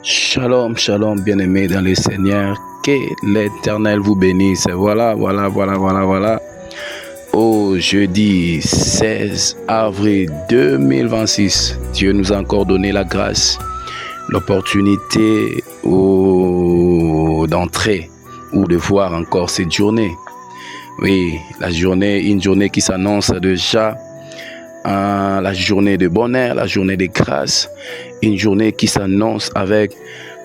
Shalom, shalom, bien-aimés dans le Seigneur, que l'Éternel vous bénisse. Voilà. Au jeudi 16 avril 2026, Dieu nous a encore donné la grâce, l'opportunité d'entrer ou de voir encore cette journée. Oui, une journée qui s'annonce déjà, la journée de bonheur, la journée de grâce, une journée qui s'annonce avec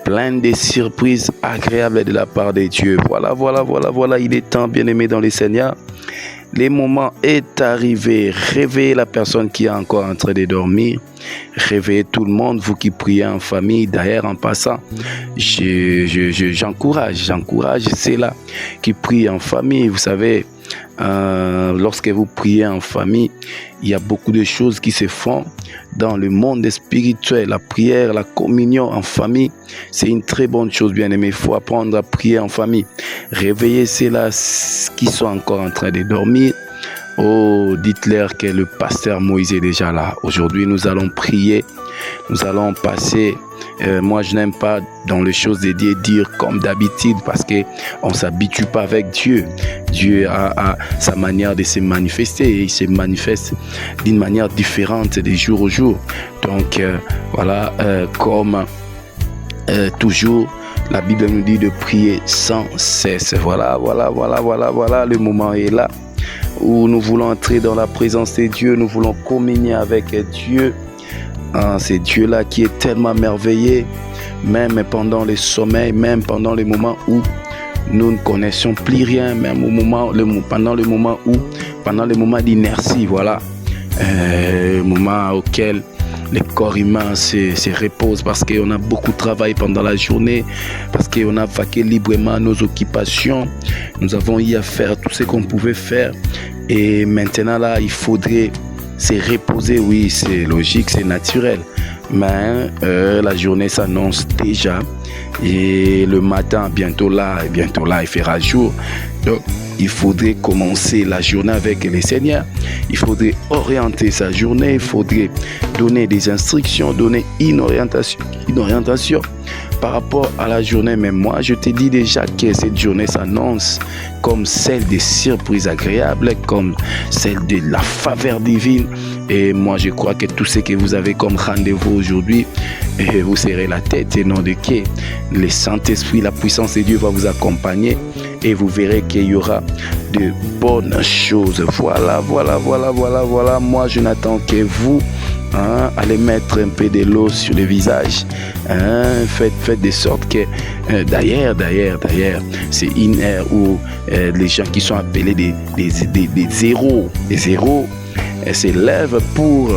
plein de surprises agréables de la part de Dieu. Voilà, il est temps, bien-aimé dans le Seigneur. Le moment est arrivé. Réveillez la personne qui est encore en train de dormir. Réveillez tout le monde, vous qui priez en famille. D'ailleurs, en passant, j'encourage ceux-là qui prient en famille. Vous savez, lorsque vous priez en famille, il y a beaucoup de choses qui se font dans le monde spirituel. La prière, la communion en famille, c'est une très bonne chose, bien aimé. Il faut apprendre à prier en famille. Réveillez ceux-là qui sont encore en train de dormir. Oh, dites-leur que le pasteur Moïse est déjà là. Aujourd'hui, nous allons prier. Nous allons passer. Moi, je n'aime pas dans les choses de Dieu dire comme d'habitude parce qu'on ne s'habitue pas avec Dieu. Dieu a sa manière de se manifester et il se manifeste d'une manière différente de jour au jour. Donc, comme toujours, la Bible nous dit de prier sans cesse. Voilà, le moment est là où nous voulons entrer dans la présence de Dieu, nous voulons communier avec Dieu. C'est Dieu-là qui est tellement merveilleux, même pendant le sommeil, même pendant les moments où nous ne connaissons plus rien, même pendant le moment d'inertie, voilà, le moment auquel le corps humain se repose parce qu'on a beaucoup travaillé pendant la journée, parce qu'on a vaqué librement à nos occupations, nous avons eu à faire tout ce qu'on pouvait faire et maintenant là, il faudrait se reposer. Oui, c'est logique, c'est naturel. Mais la journée s'annonce déjà. Et le matin, bientôt là, il fera jour. Donc, il faudrait commencer la journée avec le Seigneur. Il faudrait orienter sa journée. Il faudrait donner des instructions, donner une orientation par rapport à la journée. Mais moi, je te dis déjà que cette journée s'annonce comme celle des surprises agréables, comme celle de la faveur divine. Et moi, je crois que tout ce que vous avez comme rendez-vous aujourd'hui, vous serrez la tête et non de qui. Le Saint-Esprit, la puissance de Dieu va vous accompagner et vous verrez qu'il y aura de bonnes choses. Voilà. Moi, je n'attends que vous. Allez mettre un peu de l'eau sur le visage. Faites de sorte que, d'ailleurs, c'est une ère où les gens qui sont appelés des zéros s'élèvent pour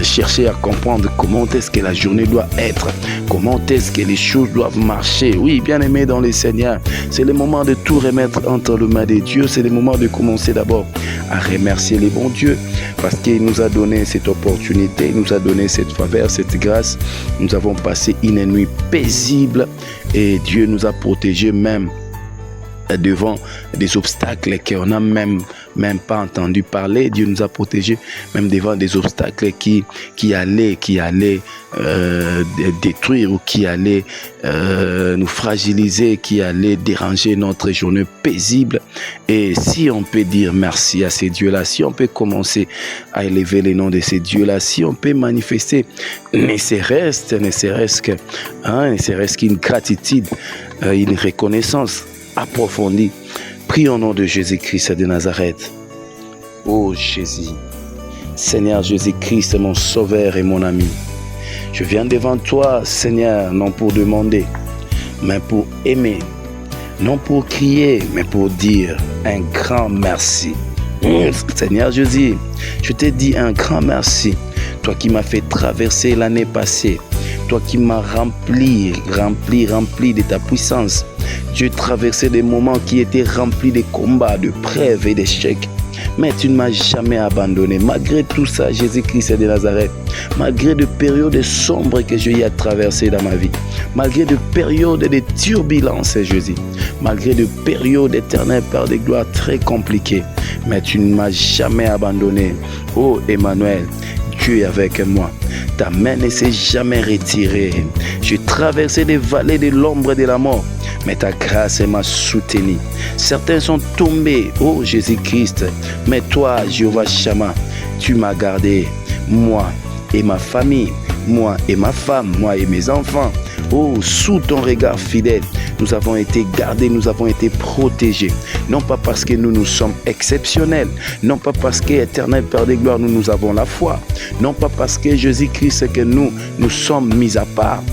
chercher à comprendre comment est-ce que la journée doit être, comment est-ce que les choses doivent marcher. Oui, bien aimé dans le Seigneur, c'est le moment de tout remettre entre les mains de Dieu. C'est le moment de commencer d'abord à remercier les bons dieux parce qu'il nous a donné cette opportunité, il nous a donné cette faveur, cette grâce. Nous avons passé une nuit paisible et Dieu nous a protégés même devant des obstacles qu'on n'a même pas entendu parler. Dieu nous a protégés même devant des obstacles qui allaient détruire ou qui allaient nous fragiliser, qui allaient déranger notre journée paisible. Et si on peut dire merci à ces dieux-là, si on peut commencer à élever les noms de ces dieux-là, si on peut manifester ne serait-ce qu'une gratitude, une reconnaissance approfondie. Prie au nom de Jésus-Christ de Nazareth. Oh Jésus, Seigneur Jésus-Christ, mon sauveur et mon ami. Je viens devant toi, Seigneur, non pour demander, mais pour aimer. Non pour crier, mais pour dire un grand merci. Seigneur Jésus, je te dis un grand merci. Toi qui m'as fait traverser l'année passée. Toi qui m'as rempli de ta puissance. J'ai traversé des moments qui étaient remplis de combats, de preuves et d'échecs. Mais tu ne m'as jamais abandonné. Malgré tout ça, Jésus-Christ de Nazareth, malgré des périodes sombres que j'ai eu à traverser dans ma vie, malgré des périodes de turbulences, Jésus, malgré des périodes éternelles par des gloires très compliquées, mais tu ne m'as jamais abandonné. Oh Emmanuel, Dieu est avec moi. Ta main ne s'est jamais retirée. J'ai traversé les vallées de l'ombre de la mort, mais ta grâce m'a soutenu. Certains sont tombés, ô Jésus-Christ, mais toi, Jéhovah Shammah, tu m'as gardé, moi et ma famille, moi et ma femme, moi et mes enfants. Oh, sous ton regard fidèle, nous avons été gardés, nous avons été protégés. Non pas parce que nous sommes exceptionnels, non pas parce que, éternel Père de gloire, nous avons la foi, non pas parce que Jésus-Christ, que nous sommes mis à part.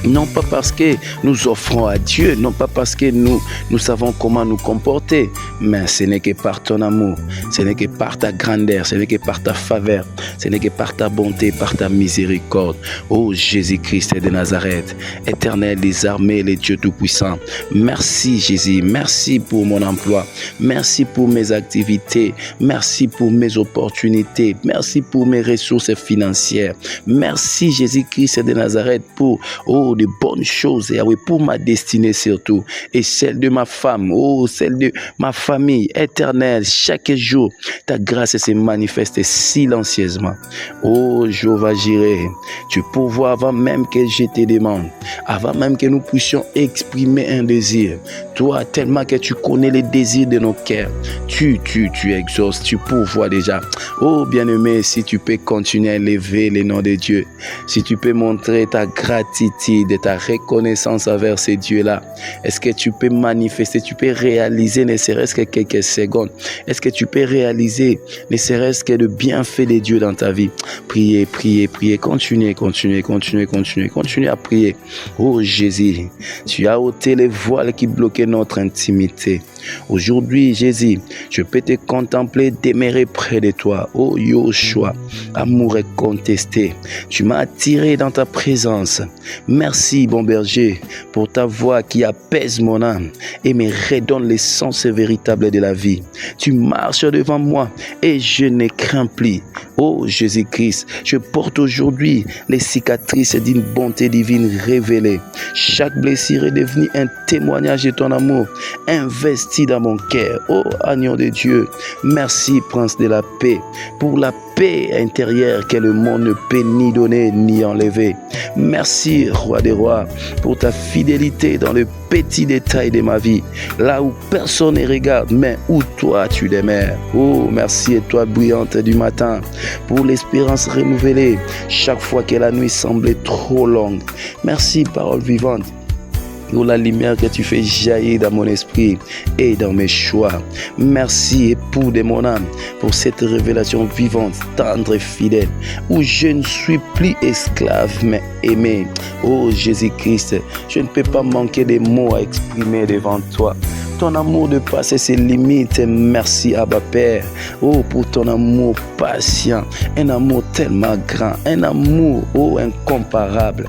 Non pas parce que nous offrons à Dieu, non pas parce que nous savons comment nous comporter, mais ce n'est que par ton amour, ce n'est que par ta grandeur, ce n'est que par ta faveur, ce n'est que par ta bonté, par ta miséricorde. Ô Jésus-Christ de Nazareth, éternel des armées, le Dieu Tout-Puissant, merci Jésus, merci pour mon emploi, merci pour mes activités, merci pour mes opportunités, merci pour mes ressources financières, merci Jésus-Christ de Nazareth pour de bonnes choses, et pour ma destinée surtout, et celle de ma femme, celle de ma famille éternelle. Chaque jour, ta grâce se manifeste silencieusement. Jéhovah Jireh, tu pourvois avant même que je te demande, avant même que nous puissions exprimer un désir. Toi, tellement que tu connais les désirs de nos cœurs, tu exauces, tu pourvois déjà. Bien-aimé, si tu peux continuer à élever le nom de Dieu, si tu peux montrer ta gratitude, de ta reconnaissance envers ces dieux-là, est-ce que tu peux manifester, tu peux réaliser ne serait-ce que quelques secondes, est-ce que tu peux réaliser ne serait-ce que le bienfait de Dieu dans ta vie? Priez, priez, priez, continuez à prier. Oh Jésus, tu as ôté les voiles qui bloquaient notre intimité. Aujourd'hui, Jésus, je peux te contempler, demeurer près de toi. Oh Yoshua, amour incontesté, tu m'as attiré dans ta présence. Merci, bon berger, pour ta voix qui apaise mon âme et me redonne l'essence véritable de la vie. Tu marches devant moi et je ne crains plus. Oh Jésus-Christ, je porte aujourd'hui les cicatrices d'une bonté divine révélée. Chaque blessure est devenue un témoignage de ton amour investi dans mon cœur. Oh agneau de Dieu, merci Prince de la paix, pour la paix intérieure que le monde ne peut ni donner ni enlever. Merci Roi des rois, pour ta fidélité dans le petit détail de ma vie, là où personne ne regarde, mais où toi tu demeures. Oh, merci étoile brillante du matin, pour l'espérance renouvelée chaque fois que la nuit semblait trop longue. Merci parole vivante, pour la lumière que tu fais jaillir dans mon esprit et dans mes choix. Merci, époux de mon âme, pour cette révélation vivante, tendre et fidèle, où je ne suis plus esclave, mais aimé. Oh Jésus-Christ, je ne peux pas manquer des mots à exprimer devant toi. Ton amour dépasse ses limites. Merci Abba Père. Oh, pour ton amour patient, un amour tellement grand, un amour incomparable.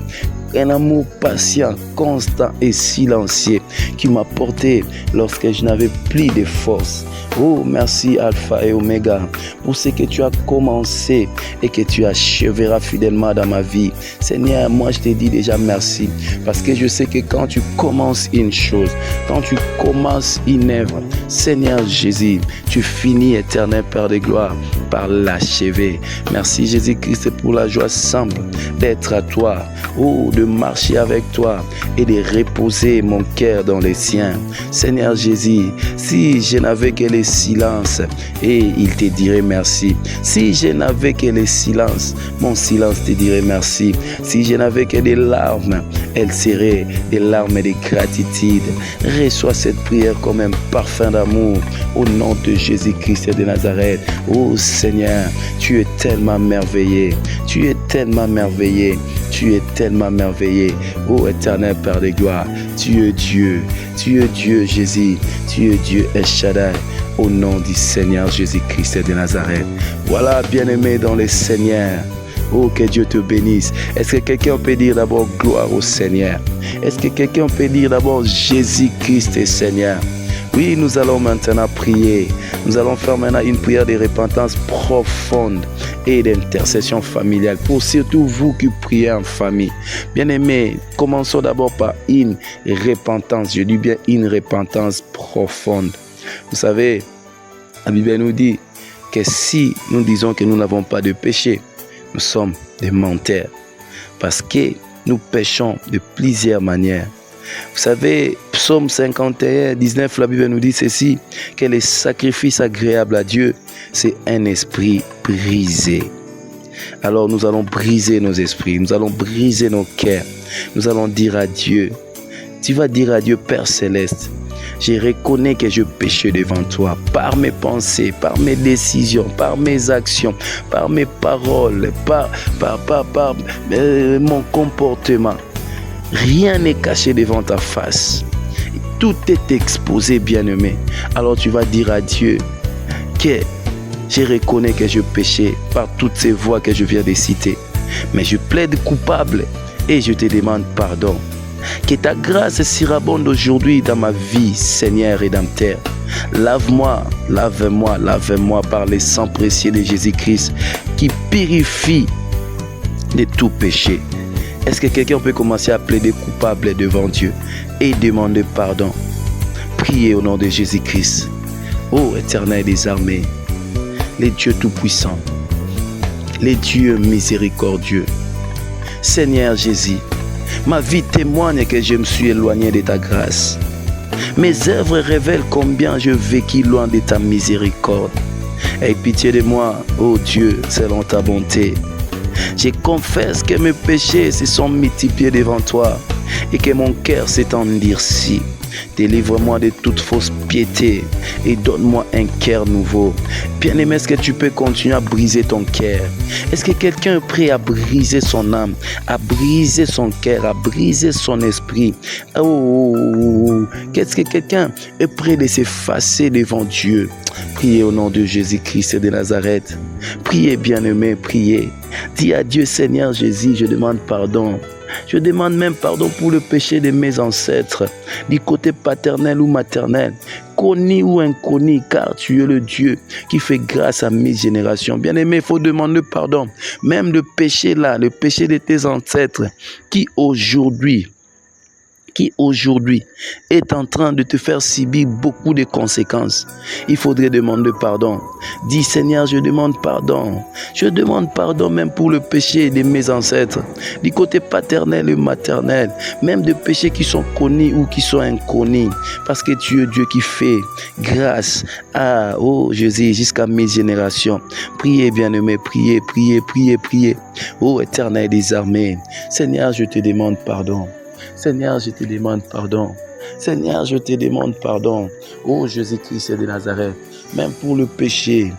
Un amour patient, constant et silencieux qui m'a porté lorsque je n'avais plus de force. Oh, merci Alpha et Oméga pour ce que tu as commencé et que tu achèveras fidèlement dans ma vie. Seigneur, moi je te dis déjà merci parce que je sais que quand tu commences une chose, quand tu commences une œuvre, Seigneur Jésus, tu finis, éternel Père de gloire, par l'achever. Merci Jésus-Christ pour la joie simple d'être à toi, de marcher avec toi et de reposer mon cœur dans les siens. Seigneur Jésus, si je n'avais que le silence, et il te dirait merci. Si je n'avais que le silence, mon silence te dirait merci. Si je n'avais que des larmes, elles seraient des larmes de gratitude. Reçois cette prière comme un parfum d'amour au nom de Jésus-Christ de Nazareth. Oh Seigneur, tu es tellement merveilleux, tu es tellement merveilleux, tu es tellement merveilleux. Oh éternel Père de gloire, tu es Dieu Jésus, tu es Dieu El Shaddai. Au nom du Seigneur Jésus-Christ de Nazareth. Voilà, bien-aimé dans le Seigneur. Oh, que Dieu te bénisse. Est-ce que quelqu'un peut dire d'abord gloire au Seigneur? Est-ce que quelqu'un peut dire d'abord Jésus-Christ est Seigneur? Oui, nous allons maintenant prier. Nous allons faire maintenant une prière de repentance profonde et d'intercession familiale pour surtout vous qui priez en famille. Bien-aimés, commençons d'abord par une repentance. Je dis bien une repentance profonde. Vous savez, la Bible nous dit que si nous disons que nous n'avons pas de péché, nous sommes des menteurs. Parce que nous péchons de plusieurs manières. Vous savez, Psaume 51, 19, la Bible nous dit ceci, que le sacrifice agréable à Dieu, c'est un esprit brisé. Alors nous allons briser nos esprits, nous allons briser nos cœurs. Nous allons dire à Dieu, tu vas dire à Dieu, Père Céleste, je reconnais que je péchais devant toi par mes pensées, par mes décisions, par mes actions, par mes paroles, par mon comportement. Rien n'est caché devant ta face. Tout est exposé, bien-aimé. Alors tu vas dire à Dieu que je reconnais que je péchais par toutes ces voies que je viens de citer. Mais je plaide coupable et je te demande pardon. Que ta grâce surabonde aujourd'hui dans ma vie, Seigneur rédempteur. Lave-moi, lave-moi, lave-moi par le sang précieux de Jésus-Christ qui purifie de tout péché. Est-ce que quelqu'un peut commencer à plaider coupable devant Dieu et demander pardon? Priez au nom de Jésus-Christ. Ô Éternel des armées, les dieux tout-puissants, les dieux miséricordieux, Seigneur Jésus, ma vie témoigne que je me suis éloigné de ta grâce. Mes œuvres révèlent combien je vécu loin de ta miséricorde. Aie pitié de moi, ô Dieu, selon ta bonté. Je confesse que mes péchés se sont multipliés devant toi et que mon cœur s'est endurci. Délivre-moi de toute fausse piété et donne-moi un cœur nouveau. Bien-aimé, est-ce que tu peux continuer à briser ton cœur? Est-ce que quelqu'un est prêt à briser son âme, à briser son cœur, à briser son esprit? Qu'est-ce que quelqu'un est prêt de s'effacer devant Dieu? Priez au nom de Jésus-Christ de Nazareth. Priez, bien-aimé, priez. Dis à Dieu, Seigneur Jésus, je demande pardon. Je demande même pardon pour le péché de mes ancêtres, du côté paternel ou maternel, connu ou inconnu, car tu es le Dieu qui fait grâce à mes générations. Bien-aimé, il faut demander pardon. Même le péché là, le péché de tes ancêtres, qui aujourd'hui est en train de te faire subir beaucoup de conséquences. Il faudrait demander pardon. Dis, Seigneur, je demande pardon. Je demande pardon même pour le péché de mes ancêtres, du côté paternel et maternel, même de péchés qui sont connus ou qui sont inconnus, parce que tu es Dieu qui fait grâce à, oh Jésus, jusqu'à mes générations. Priez, bien-aimés, priez, priez, priez, priez. Oh Éternel des armées, Seigneur, je te demande pardon. Seigneur, je te demande pardon. Seigneur, je te demande pardon. Oh Jésus-Christ de Nazareth, même pour le péché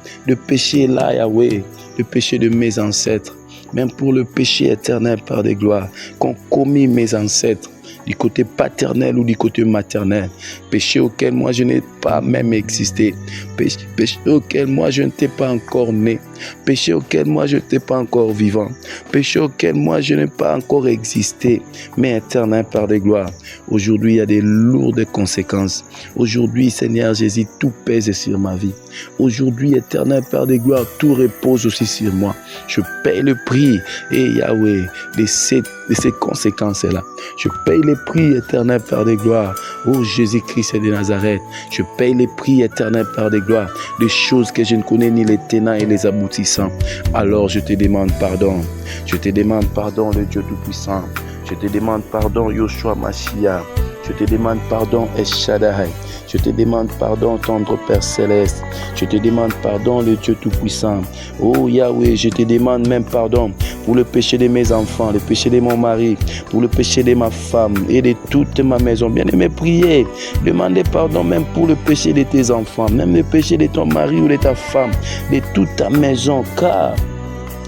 là, Yahweh, le péché de mes ancêtres, même pour le péché éternel par des gloires qu'ont commis mes ancêtres, du côté paternel ou du côté maternel, péché auquel moi je n'ai pas même existé, péché auquel moi je n'étais pas encore né, péché auquel moi je n'étais pas encore vivant, péché auquel moi je n'ai pas encore existé, mais éternel par des gloires. Aujourd'hui, il y a des lourdes conséquences. Aujourd'hui, Seigneur Jésus, tout pèse sur ma vie. Aujourd'hui, éternel Père des gloires, tout repose aussi sur moi. Je paye le prix, et Yahweh, de ces conséquences-là. Je paye le prix, éternel Père des gloires. Oh Jésus-Christ de Nazareth, je paye le prix, éternel Père des gloires, des choses que je ne connais ni les tenants et les aboutissants. Alors je te demande pardon. Je te demande pardon, le Dieu Tout-Puissant. Je te demande pardon, Yoshua Mashiach. Je te demande pardon, El Shaddai. Je te demande pardon, tendre Père Céleste. Je te demande pardon, le Dieu Tout-Puissant. Oh Yahweh, je te demande même pardon pour le péché de mes enfants, le péché de mon mari, pour le péché de ma femme et de toute ma maison. Bien-aimé, priez. Demandez pardon même pour le péché de tes enfants, même le péché de ton mari ou de ta femme, de toute ta maison, car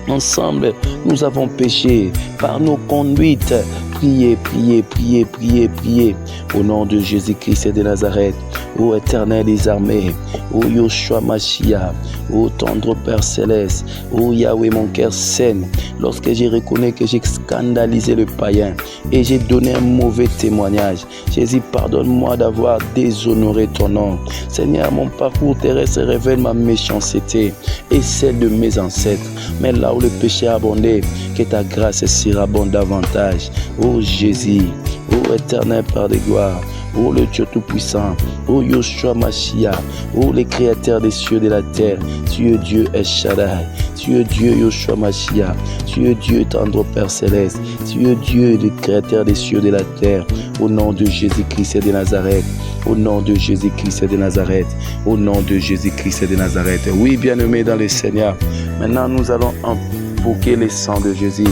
ensemble, nous avons péché par nos conduites. Priez, priez, priez, priez, priez. Au nom de Jésus-Christ de Nazareth, ô Éternel des armées, ô Yoshua Mashiach, ô tendre Père Céleste, ô Yahweh, mon cœur saigne lorsque je reconnais que j'ai scandalisé le païen et j'ai donné un mauvais témoignage. Jésus, pardonne-moi d'avoir déshonoré ton nom. Seigneur, mon parcours terrestre révèle ma méchanceté et celle de mes ancêtres. Mais là où le péché a abondé, que ta grâce surabonde davantage. Ô Jésus, ô éternel Père de gloire, oh le Dieu Tout-Puissant, oh Yoshua Mashiach, oh les créateurs des cieux et de la terre. Tu es Dieu El Shaddai, tu es Dieu Yoshua Mashiach, tu es Dieu tendre Père Céleste, tu es Dieu le créateur des cieux et de la terre. Au nom de Jésus-Christ de Nazareth, au nom de Jésus-Christ de Nazareth, au nom de Jésus-Christ de Nazareth. Oui, bien-aimé dans le Seigneur, maintenant nous allons invoquer le sang de Jésus.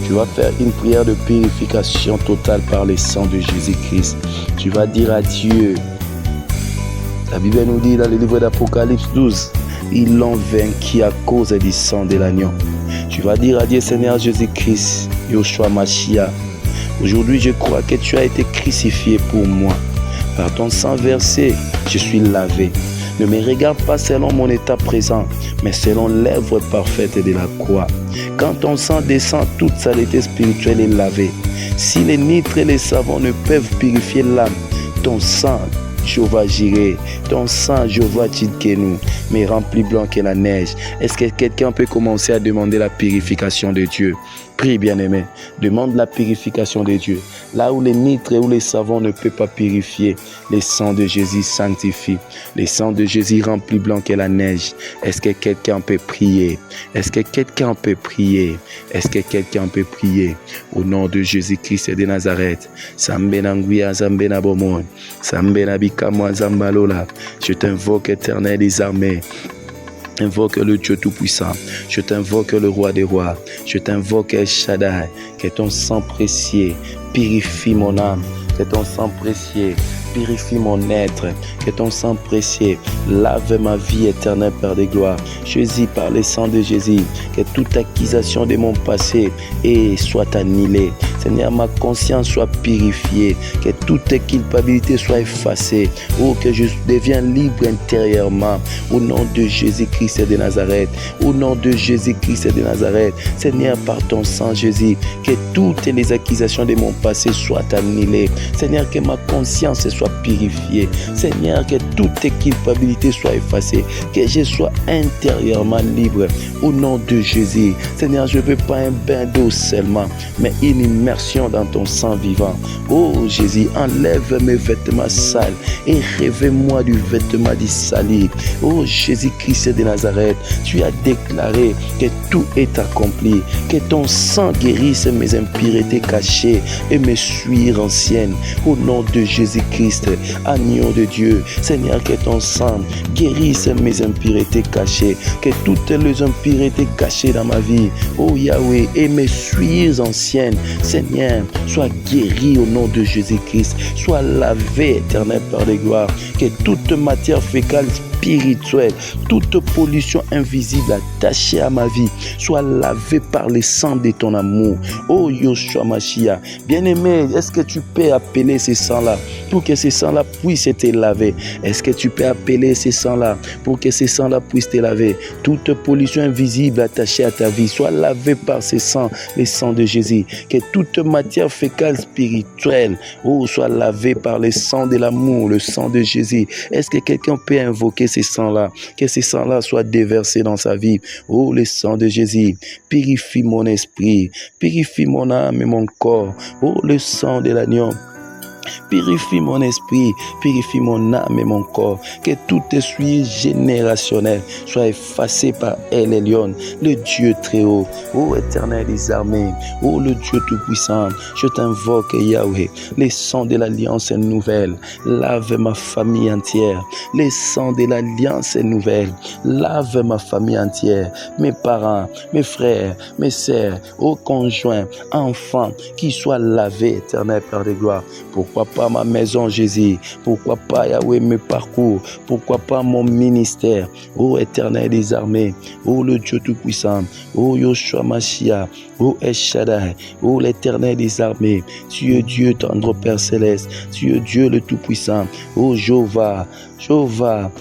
Tu vas faire une prière de purification totale par le sang de Jésus-Christ. Tu vas dire à Dieu, la Bible nous dit dans le livre d'Apocalypse 12, ils l'ont vaincu à cause du sang de l'agneau. Tu vas dire à Dieu, Seigneur Jésus-Christ, Yoshua Mashiach, aujourd'hui je crois que tu as été crucifié pour moi. Par ton sang versé, je suis lavé. Ne me regarde pas selon mon état présent, mais selon l'œuvre parfaite de la croix. Quand ton sang descend, toute saleté spirituelle est lavée. Si les nitres et les savons ne peuvent purifier l'âme, ton sang, Jéhovah Jireh, ton sang, Jéhovah Tidkenu, me remplit blanc que la neige. Est-ce que quelqu'un peut commencer à demander la purification de Dieu? Prie, bien-aimé, demande la purification de Dieu. Là où les nitres et où les savons ne peuvent pas purifier, le sang de Jésus sanctifie. Le sang de Jésus remplit blanc que la neige. Est-ce que quelqu'un peut prier? Est-ce que quelqu'un peut prier? Est-ce que quelqu'un peut prier? Au nom de Jésus-Christ de Nazareth. Sambenanguia Zambena Bomon. Sambena Bikamwa Zambalola. Je t'invoque, éternel des armées. Invoque le Dieu Tout-Puissant. Je t'invoque le Roi des Rois. Je t'invoque El Shaddai. Que ton sang précieux purifie mon âme. Que ton sang précieux purifie mon être. Que ton sang précieux lave ma vie éternelle, Père de gloire. Jésus, par le sang de Jésus, que toute accusation de mon passé soit annulée. Seigneur, ma conscience soit purifiée. Que toute culpabilité soit effacée. Oh, que je devienne libre intérieurement. Au nom de Jésus-Christ de Nazareth. Au nom de Jésus-Christ de Nazareth. Seigneur, par ton sang, Jésus, que toutes les accusations de mon passé soient annulées. Seigneur, que ma conscience soit purifiée. Seigneur, que toute culpabilité soit effacée. Que je sois intérieurement libre. Au nom de Jésus. Seigneur, je ne veux pas un bain d'eau seulement, mais une immersion dans ton sang vivant. Oh Jésus, enlève mes vêtements sales et revêt-moi du vêtement du salut. Oh Jésus-Christ de Nazareth, tu as déclaré que tout est accompli, que ton sang guérisse mes impuretés cachées et mes souillures anciennes. Au nom de Jésus-Christ, agneau de Dieu, Seigneur, que ton sang guérisse mes impuretés cachées, que toutes les impuretés cachées dans ma vie, oh Yahweh, et mes souillures anciennes, Seigneur, sois guéri au nom de Jésus-Christ, sois lavé, éternel Père de gloire, que toute matière fécale spirituelle, toute pollution invisible attachée à ma vie soit lavée par le sang de ton amour. Oh Yoshua Mashiach, bien-aimé, est-ce que tu peux appeler ce sang-là pour que ce sang-là puisse te laver? Est-ce que tu peux appeler ce sang-là pour que ce sang-là puisse te laver? Toute pollution invisible attachée à ta vie soit lavée par ce sang, le sang de Jésus. Que toute matière fécale spirituelle, oh, soit lavée par le sang de l'amour, le sang de Jésus. Est-ce que quelqu'un peut invoquer ce sang-là? Que ce sang-là soit déversé dans sa vie. Oh, le sang de Jésus, purifie mon esprit, purifie mon âme et mon corps. Oh, le sang de l'agneau, purifie mon esprit, purifie mon âme et mon corps. Que tout essuie générationnel soit effacé par El Elyon, le Dieu très haut. Ô éternel des armées, ô le Dieu tout-puissant, je t'invoque Yahweh. Les sangs de l'alliance nouvelle, lave ma famille entière. Les sangs de l'alliance nouvelle, lave ma famille entière. Mes parents, mes frères, mes sœurs, ô conjoints, enfants, qui soient lavés, éternel Père de gloire. Pourquoi pas ma maison, Jésus? Pourquoi pas, Yahweh, mes parcours? Pourquoi pas mon ministère? Ô éternel des armées, ô le Dieu tout-puissant, ô Yoshua Mashiach, ô El Shaddai, ô l'éternel des armées, tu es Dieu tendre Père céleste, tu es Dieu le tout-puissant, ô Jéhovah, Jéhovah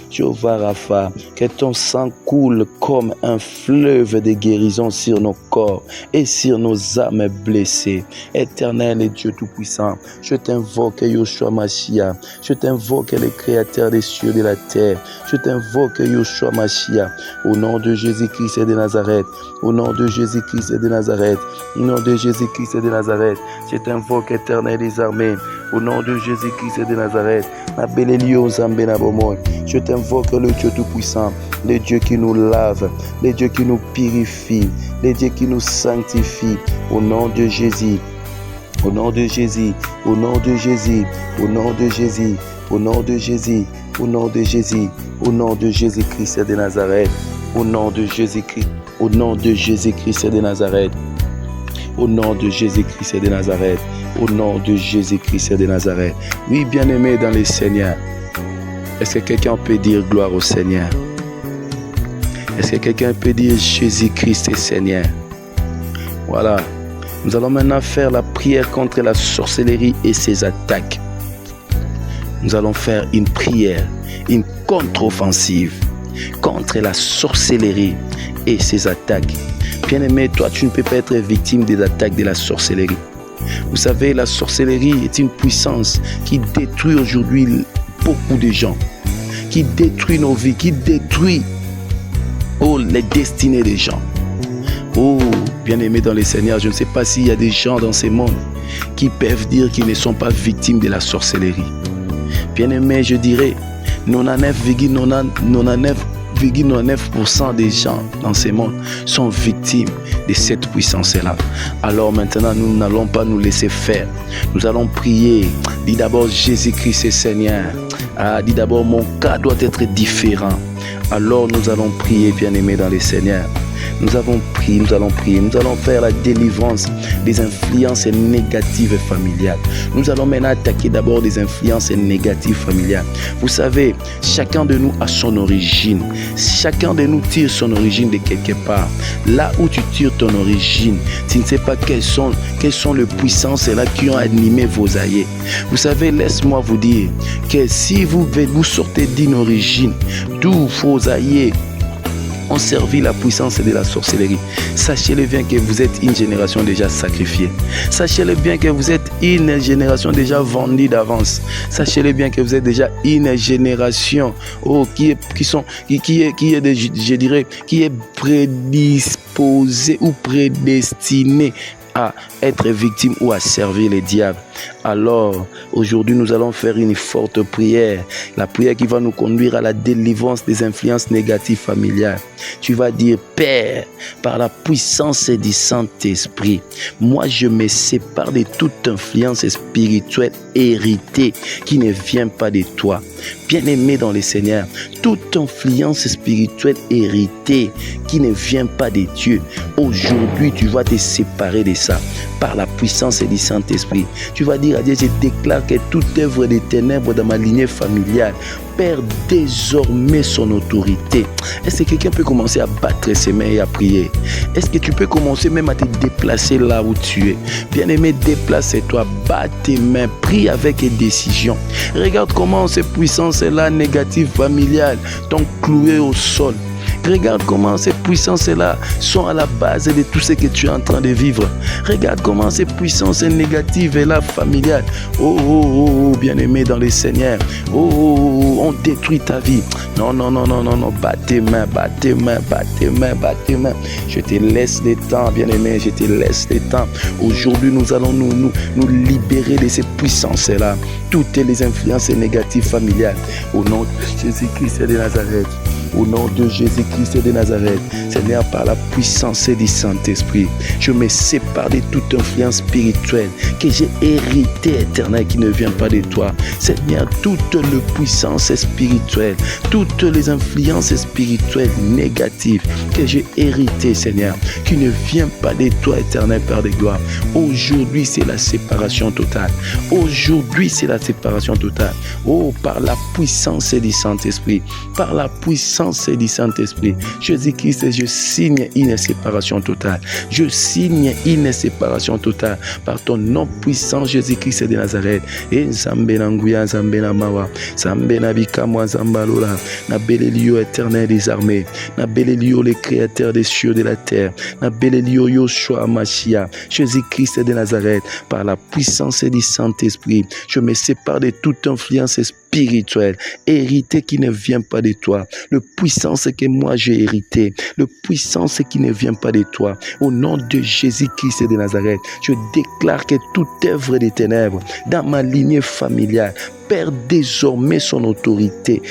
Rapha, que ton sang coule comme un fleuve de guérison sur nos corps et sur nos âmes blessées. Éternel et Dieu Tout-Puissant, je t'invoque Yoshua Mashiach, je t'invoque le Créateur des cieux et de la terre, je t'invoque Yoshua Mashiach, au nom de Jésus-Christ de Nazareth, au nom de Jésus-Christ de Nazareth, au nom de Jésus-Christ de Nazareth, je t'invoque Éternel des armées, Au nom de Jésus-Christ de Nazareth. Je t'invoque le Dieu Tout-Puissant, le Dieu qui nous lave, le Dieu qui nous purifie, le Dieu qui nous sanctifie. Au nom de Jésus. Au nom de Jésus, au nom de Jésus, au nom de Jésus, au nom de Jésus, au nom de Jésus, au nom de Jésus-Christ de Nazareth, au nom de Jésus-Christ, au nom de Jésus-Christ de Nazareth, au nom de Jésus-Christ de Nazareth, au nom de Jésus-Christ de Nazareth. Oui, bien-aimé dans le Seigneur, est-ce que quelqu'un peut dire gloire au Seigneur? Est-ce que quelqu'un peut dire Jésus-Christ est Seigneur? Voilà. Nous allons maintenant faire la prière contre la sorcellerie et ses attaques. Nous allons faire une prière, une contre-offensive contre la sorcellerie et ses attaques. Bien-aimé, toi, tu ne peux pas être victime des attaques de la sorcellerie. Vous savez, la sorcellerie est une puissance qui détruit aujourd'hui beaucoup de gens, qui détruit nos vies, qui détruit les destinées des gens. Oh, bien-aimé dans le Seigneur, je ne sais pas s'il y a des gens dans ce monde qui peuvent dire qu'ils ne sont pas victimes de la sorcellerie. Bien-aimé, je dirais 99,99% des gens dans ce monde sont victimes de cette puissance-là. Alors maintenant, nous n'allons pas nous laisser faire. Nous allons prier. Dis d'abord Jésus-Christ est Seigneur. Dis d'abord mon cas doit être différent. Alors nous allons prier, bien-aimé dans le Seigneur. Nous allons prier, nous allons faire la délivrance des influences négatives familiales. Nous allons maintenant attaquer d'abord les influences négatives familiales. Vous savez, chacun de nous a son origine. Chacun de nous tire son origine de quelque part. Là où tu tires ton origine, tu ne sais pas quelles sont les puissances là qui ont animé vos aïeux. Vous savez, laisse-moi vous dire que si vous sortez d'une origine d'où vos aïeux ont servi la puissance de la sorcellerie, sachez-le bien que vous êtes une génération déjà sacrifiée. Sachez-le bien que vous êtes une génération déjà vendue d'avance. Sachez-le bien que vous êtes déjà une génération qui est prédisposée ou prédestinée à être victime ou à servir les diables. Alors, aujourd'hui, nous allons faire une forte prière. La prière qui va nous conduire à la délivrance des influences négatives familiales. Tu vas dire, Père, par la puissance du Saint-Esprit, moi, je me sépare de toute influence spirituelle héritée qui ne vient pas de toi. Bien-aimé dans le Seigneur, toute influence spirituelle héritée qui ne vient pas de Dieu, aujourd'hui, tu vas te séparer de ça par la puissance du Saint-Esprit. Tu vas dire à Dieu, je déclare que toute œuvre des ténèbres dans ma lignée familiale perd désormais son autorité. Est-ce que quelqu'un peut commencer à battre ses mains et à prier? Est-ce que tu peux commencer même à te déplacer là où tu es? Bien-aimé, déplace-toi, bats tes mains, prie avec décision. Regarde comment ces puissances-là négatives familiales t'ont cloué au sol. Regarde comment ces puissances-là sont à la base de tout ce que tu es en train de vivre. Regarde comment ces puissances négatives-là familiales, bien-aimé dans le Seigneur, on détruit ta vie. Non, bats tes mains. Je te laisse le temps, bien-aimé, je te laisse le temps. Aujourd'hui, nous allons nous libérer de ces puissances-là, toutes les influences négatives familiales. Au nom de Jésus-Christ de Nazareth. Au nom de Jésus-Christ de Nazareth, Seigneur, par la puissance du Saint-Esprit, je me sépare de toute influence spirituelle que j'ai héritée éternelle qui ne vient pas de toi. Seigneur, toutes les puissances spirituelles, toutes les influences spirituelles négatives que j'ai héritées, Seigneur, qui ne viennent pas de toi, éternel Père de gloire. Aujourd'hui, c'est la séparation totale. Aujourd'hui, c'est la séparation totale. Oh, par la puissance du Saint-Esprit, par la puissance du Saint-Esprit, Jésus-Christ, je signe une séparation totale. Je signe une séparation totale par ton nom puissant, Jésus-Christ de Nazareth. Et Nzambe Nanguya, Nzambe Namawa, Nzambe Nabikamwa, Nzambalola, Nabelelio éternel des armées, Nabelelio le créateur des cieux et de la terre, Nabelelio Yoshua Machia, Jésus-Christ de Nazareth, par la puissance du Saint-Esprit, je me sépare de toute influence spirituelle spirituelle, hérité qui ne vient pas de toi. Le puissance que moi j'ai hérité, le puissance qui ne vient pas de toi. Au nom de Jésus-Christ de Nazareth, je déclare que toute œuvre des ténèbres dans ma lignée familiale perd désormais son autorité.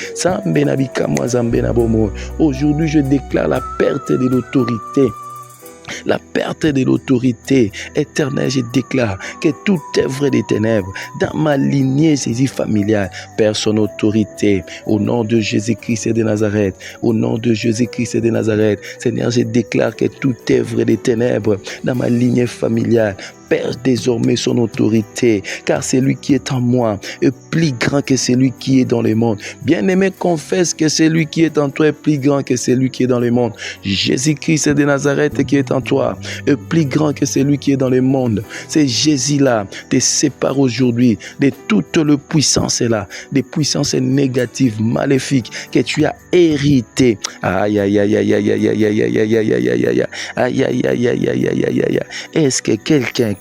Aujourd'hui, je déclare la perte de l'autorité. La perte de l'autorité éternelle, je déclare que toute œuvre des ténèbres dans ma lignée familiale perd son autorité. Au nom de Jésus-Christ de Nazareth, au nom de Jésus-Christ de Nazareth, Seigneur, je déclare que toute œuvre des ténèbres dans ma lignée familiale perd désormais son autorité, car celui qui est en moi est plus grand que celui qui est dans le monde. Bien-aimé, confesse que celui qui est en toi est plus grand que celui qui est dans le monde. Jésus-Christ de Nazareth qui est en toi est plus grand que celui qui est dans le monde. C'est Jésus-là te sépare aujourd'hui de toute la puissance là, des puissances négatives, maléfiques que tu as héritées. Aïe, aïe, aïe, aïe, aïe, aïe, aïe, aïe, aïe, aïe, aïe, aïe, aïe, aïe, aïe, aïe, aïe, aïe, aïe, aïe. Est-ce que quelqu'un,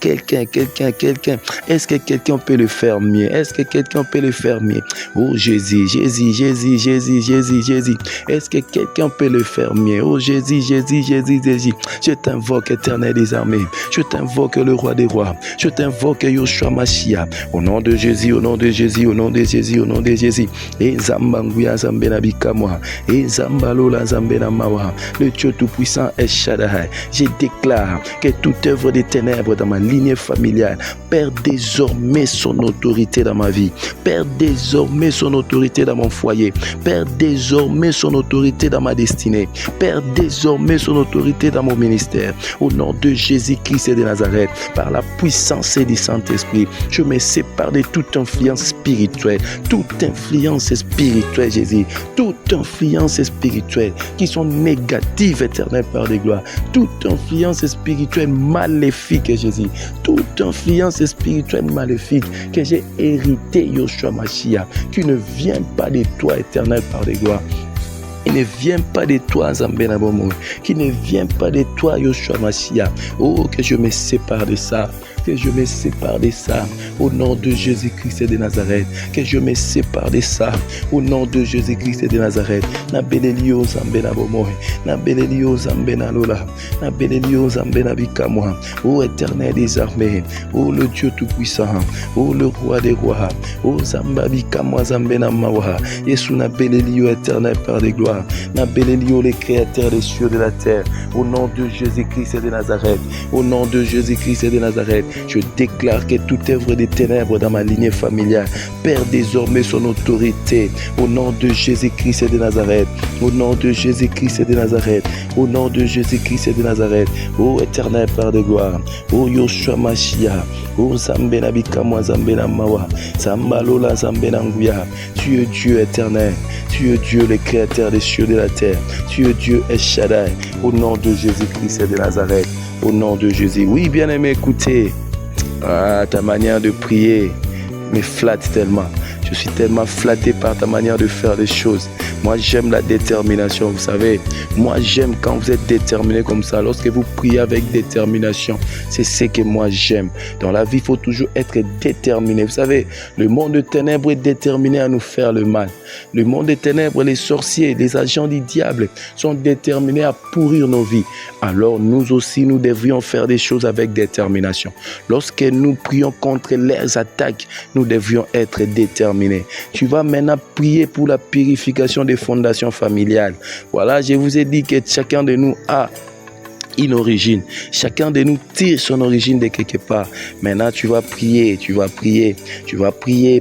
est-ce que quelqu'un peut le faire mieux? Est-ce que quelqu'un peut le faire mieux? Oh Jésus, Jésus, Jésus, Jésus, Jésus, Jésus. Est-ce que quelqu'un peut le faire mieux? Oh Jésus, Jésus, Jésus, Jésus. Je t'invoque, Éternel des armées. Je t'invoque, le roi des rois. Je t'invoque, Yoshua Mashiach. Au nom de Jésus, au nom de Jésus, au nom de Jésus, au nom de Jésus. Et Zambanguya Zambenabika moi. Et Zambalola Zambenamawa. Le Dieu Tout-Puissant est Shaddai. Je déclare que toute œuvre des ténèbres dans ma lignée familiale perd désormais son autorité dans ma vie, perd désormais son autorité dans mon foyer, perd désormais son autorité dans ma destinée, perd désormais son autorité dans mon ministère. Au nom de Jésus-Christ de Nazareth, par la puissance du Saint-Esprit, je me sépare de toute influence spirituelle, Jésus, toute influence spirituelle qui sont négatives, Éternel Père de gloire, toute influence spirituelle maléfique, Jésus, toute influence spirituelle maléfique que j'ai hérité, Yoshua Mashiach, qui ne vient pas de toi, Éternel Père de gloire. Qui ne vient pas de toi, Zambenabomo, qui ne vient pas de toi, Yoshua Mashiach. Oh, que je me sépare de ça. Que je me sépare de ça au nom de Jésus-Christ de Nazareth. Que je me sépare de ça au nom de Jésus-Christ de Nazareth. Na belelio zambena bomoy, na belelio zambena lola, na belelio zambena bikamoa. Ô Éternel des armées, ô le Dieu tout-puissant, ô le roi des rois, ô zamba bikamoa zambena mawa. Yesu na belelio Éternel Père de gloire, na belelio les créateurs des cieux de la terre. Au nom de Jésus-Christ de Nazareth, au nom de Jésus-Christ de Nazareth. Je déclare que toute œuvre des ténèbres dans ma lignée familiale perd désormais son autorité. Au nom de Jésus-Christ de Nazareth. Au nom de Jésus-Christ de Nazareth. Au nom de Jésus-Christ de Nazareth. Ô Éternel Père de gloire. Ô Yoshua Mashiach. Ô Zambena Bikama Zambena Mawa. Zambalola Zambena Nguya. Tu es Dieu éternel. Tu es Dieu le créateur des cieux de la terre. Tu es Dieu El Shaddai. Au nom de Jésus-Christ de Nazareth. Au nom de Jésus. Oui, bien-aimé, écoutez. Ta manière de prier me flatte tellement. Je suis tellement flatté par ta manière de faire les choses. Moi, j'aime la détermination, vous savez. Moi, j'aime quand vous êtes déterminé comme ça. Lorsque vous priez avec détermination, c'est ce que moi, j'aime. Dans la vie, il faut toujours être déterminé. Vous savez, le monde des ténèbres est déterminé à nous faire le mal. Le monde des ténèbres, les sorciers, les agents du diable sont déterminés à pourrir nos vies. Alors, nous aussi, nous devrions faire des choses avec détermination. Lorsque nous prions contre leurs attaques, nous devrions être déterminés. Tu vas maintenant prier pour la purification des fondations familiales. Voilà, je vous ai dit que chacun de nous a une origine. Chacun de nous tire son origine de quelque part. Maintenant, tu vas prier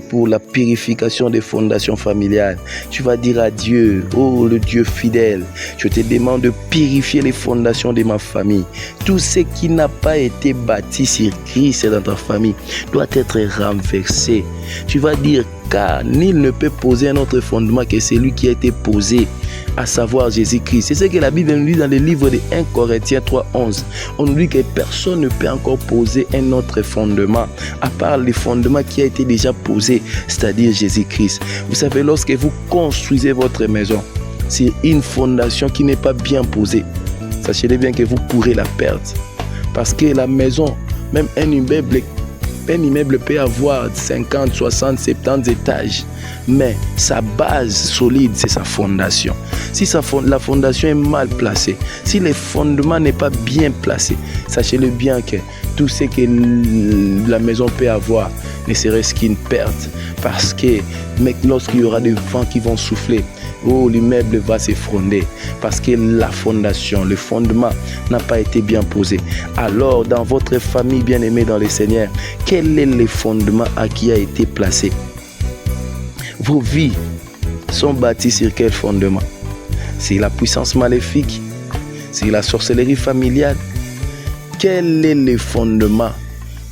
pour la purification des fondations familiales. Tu vas dire à Dieu, oh le Dieu fidèle, je te demande de purifier les fondations de ma famille. Tout ce qui n'a pas été bâti sur Christ dans ta famille doit être renversé. Tu vas dire, car nul ne peut poser un autre fondement que celui qui a été posé, à savoir Jésus-Christ. C'est ce que la Bible nous dit dans le livre de 1 Corinthiens 3:11. On nous dit que personne ne peut encore poser un autre fondement, à part le fondement qui a été déjà posé, c'est-à-dire Jésus-Christ. Vous savez, lorsque vous construisez votre maison, c'est une fondation qui n'est pas bien posée. Sachez bien que vous pourrez la perdre. Parce que la maison, même un immeuble Un immeuble peut avoir 50, 60, 70 étages, mais sa base solide, c'est sa fondation. Si la fondation est mal placée, si le fondement n'est pas bien placé, sachez-le bien que tout ce que la maison peut avoir ne serait-ce qu'une perte. Parce que lorsqu'il y aura des vents qui vont souffler, l'immeuble va s'effondrer parce que la fondation, le fondement n'a pas été bien posé. Alors, dans votre famille bien-aimée dans le Seigneur, quel est le fondement qui a été placé? Vos vies sont bâties sur quel fondement? C'est la puissance maléfique? C'est la sorcellerie familiale? Quel est le fondement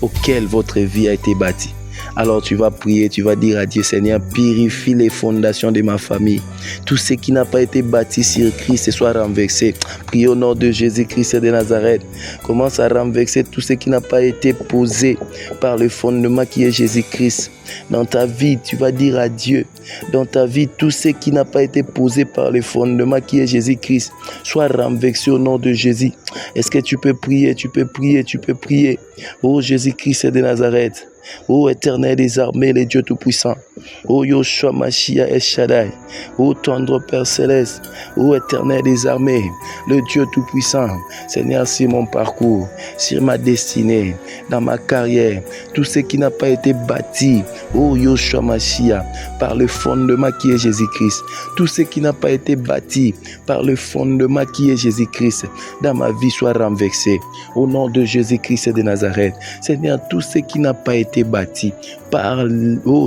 auquel votre vie a été bâtie? Alors tu vas prier, tu vas dire à Dieu, Seigneur, purifie les fondations de ma famille. Tout ce qui n'a pas été bâti sur Christ soit renversé. Prie au nom de Jésus-Christ de Nazareth. Commence à renverser tout ce qui n'a pas été posé par le fondement qui est Jésus-Christ. Dans ta vie, tu vas dire à Dieu, dans ta vie, tout ce qui n'a pas été posé par le fondement qui est Jésus-Christ soit renversé au nom de Jésus. Est-ce que tu peux prier? Tu peux prier, tu peux prier. Oh Jésus-Christ de Nazareth. Ô Éternel des armées, le Dieu Tout-Puissant. Ô Yoshua Mashiach El Shaddai. Ô tendre Père Céleste. Ô Éternel des armées, le Dieu Tout-Puissant. Seigneur, sur mon parcours, sur ma destinée, dans ma carrière, tout ce qui n'a pas été bâti, ô Yoshua Mashiach, par le fondement qui est Jésus-Christ. Tout ce qui n'a pas été bâti par le fondement qui est Jésus-Christ, dans ma vie soit renversé. Au nom de Jésus-Christ de Nazareth. Seigneur, tout ce qui n'a pas été bâti par,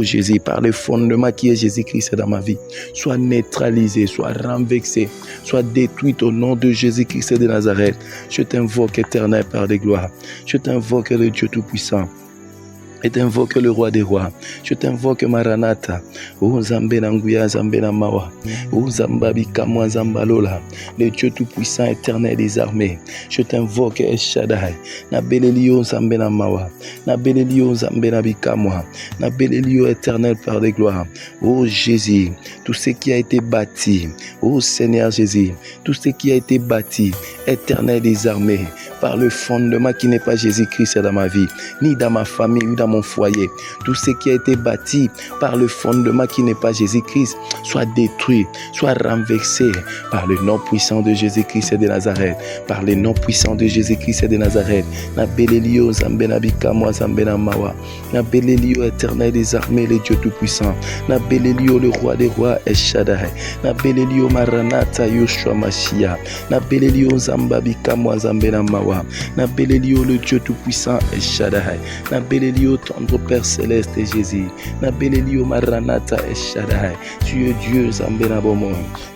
Jésus, par le fondement qui est Jésus-Christ dans ma vie, soit neutralisé, soit renversé, soit détruit au nom de Jésus-Christ de Nazareth. Je t'invoque, Éternel Père de gloire. Je t'invoque le Dieu Tout-Puissant. Je t'invoque le roi des rois. Je t'invoque Maranatha. O Zambe Nanguya, Zambe Namawa. O Zambabi Kamwa Zambalola. Le Dieu Tout-Puissant, éternel des armées. Je t'invoque El Shaddai. Nabelelio Zambe Namawa. Nabelelio Zambe Nabikamwa. Nabelelio éternel Père de gloire. O Jésus, tout ce qui a été bâti. O Seigneur Jésus, tout ce qui a été bâti, éternel des armées, par le fondement qui n'est pas Jésus-Christ dans ma vie, ni dans ma famille, ni dans mon foyer. Tout ce qui a été bâti par le fondement qui n'est pas Jésus-Christ, soit détruit, soit renversé par le nom puissant de Jésus-Christ de Nazareth. Par le nom puissant de Jésus-Christ de Nazareth. Nabelelio Zambenabikamo Zambenamawa. Nabelelio éternel des armées, le Dieu Tout-Puissant. Nabelelio le roi des rois, El Shaddai. Nabelelio Maranatha, Yoshua Mashiach. Nabelelio Zambabikamo Zambenamawa. Nabelelio le Dieu Tout-Puissant, El Shaddai. Nabelelio tendre Père Céleste et Jésus. Nabelelio Maranatha, El Shaddai. Tu es Dieu, Zambenabomo.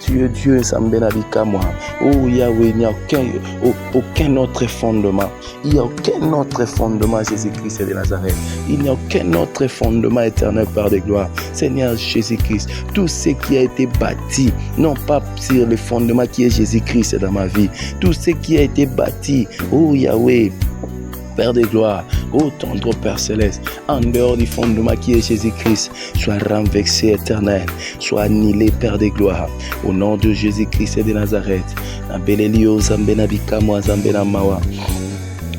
Tu es Dieu, Zambenabikamo. Oh Yahweh, il n'y a aucun autre fondement. Il n'y a aucun autre fondement, Jésus-Christ de Nazareth. Il n'y a aucun autre fondement, éternel Père de gloire. Seigneur Jésus-Christ, tout ce qui a été bâti, non pas sur le fondement qui est Jésus-Christ dans ma vie, tout ce qui a été bâti, oh Yahweh, Père de gloire, ô tendre Père Céleste, en dehors du fondement qui est Jésus-Christ, soit renversé éternel, soit annihilé Père de gloire, au nom de Jésus-Christ de Nazareth. Nabelelio Zambenabikamo Zambenamawa.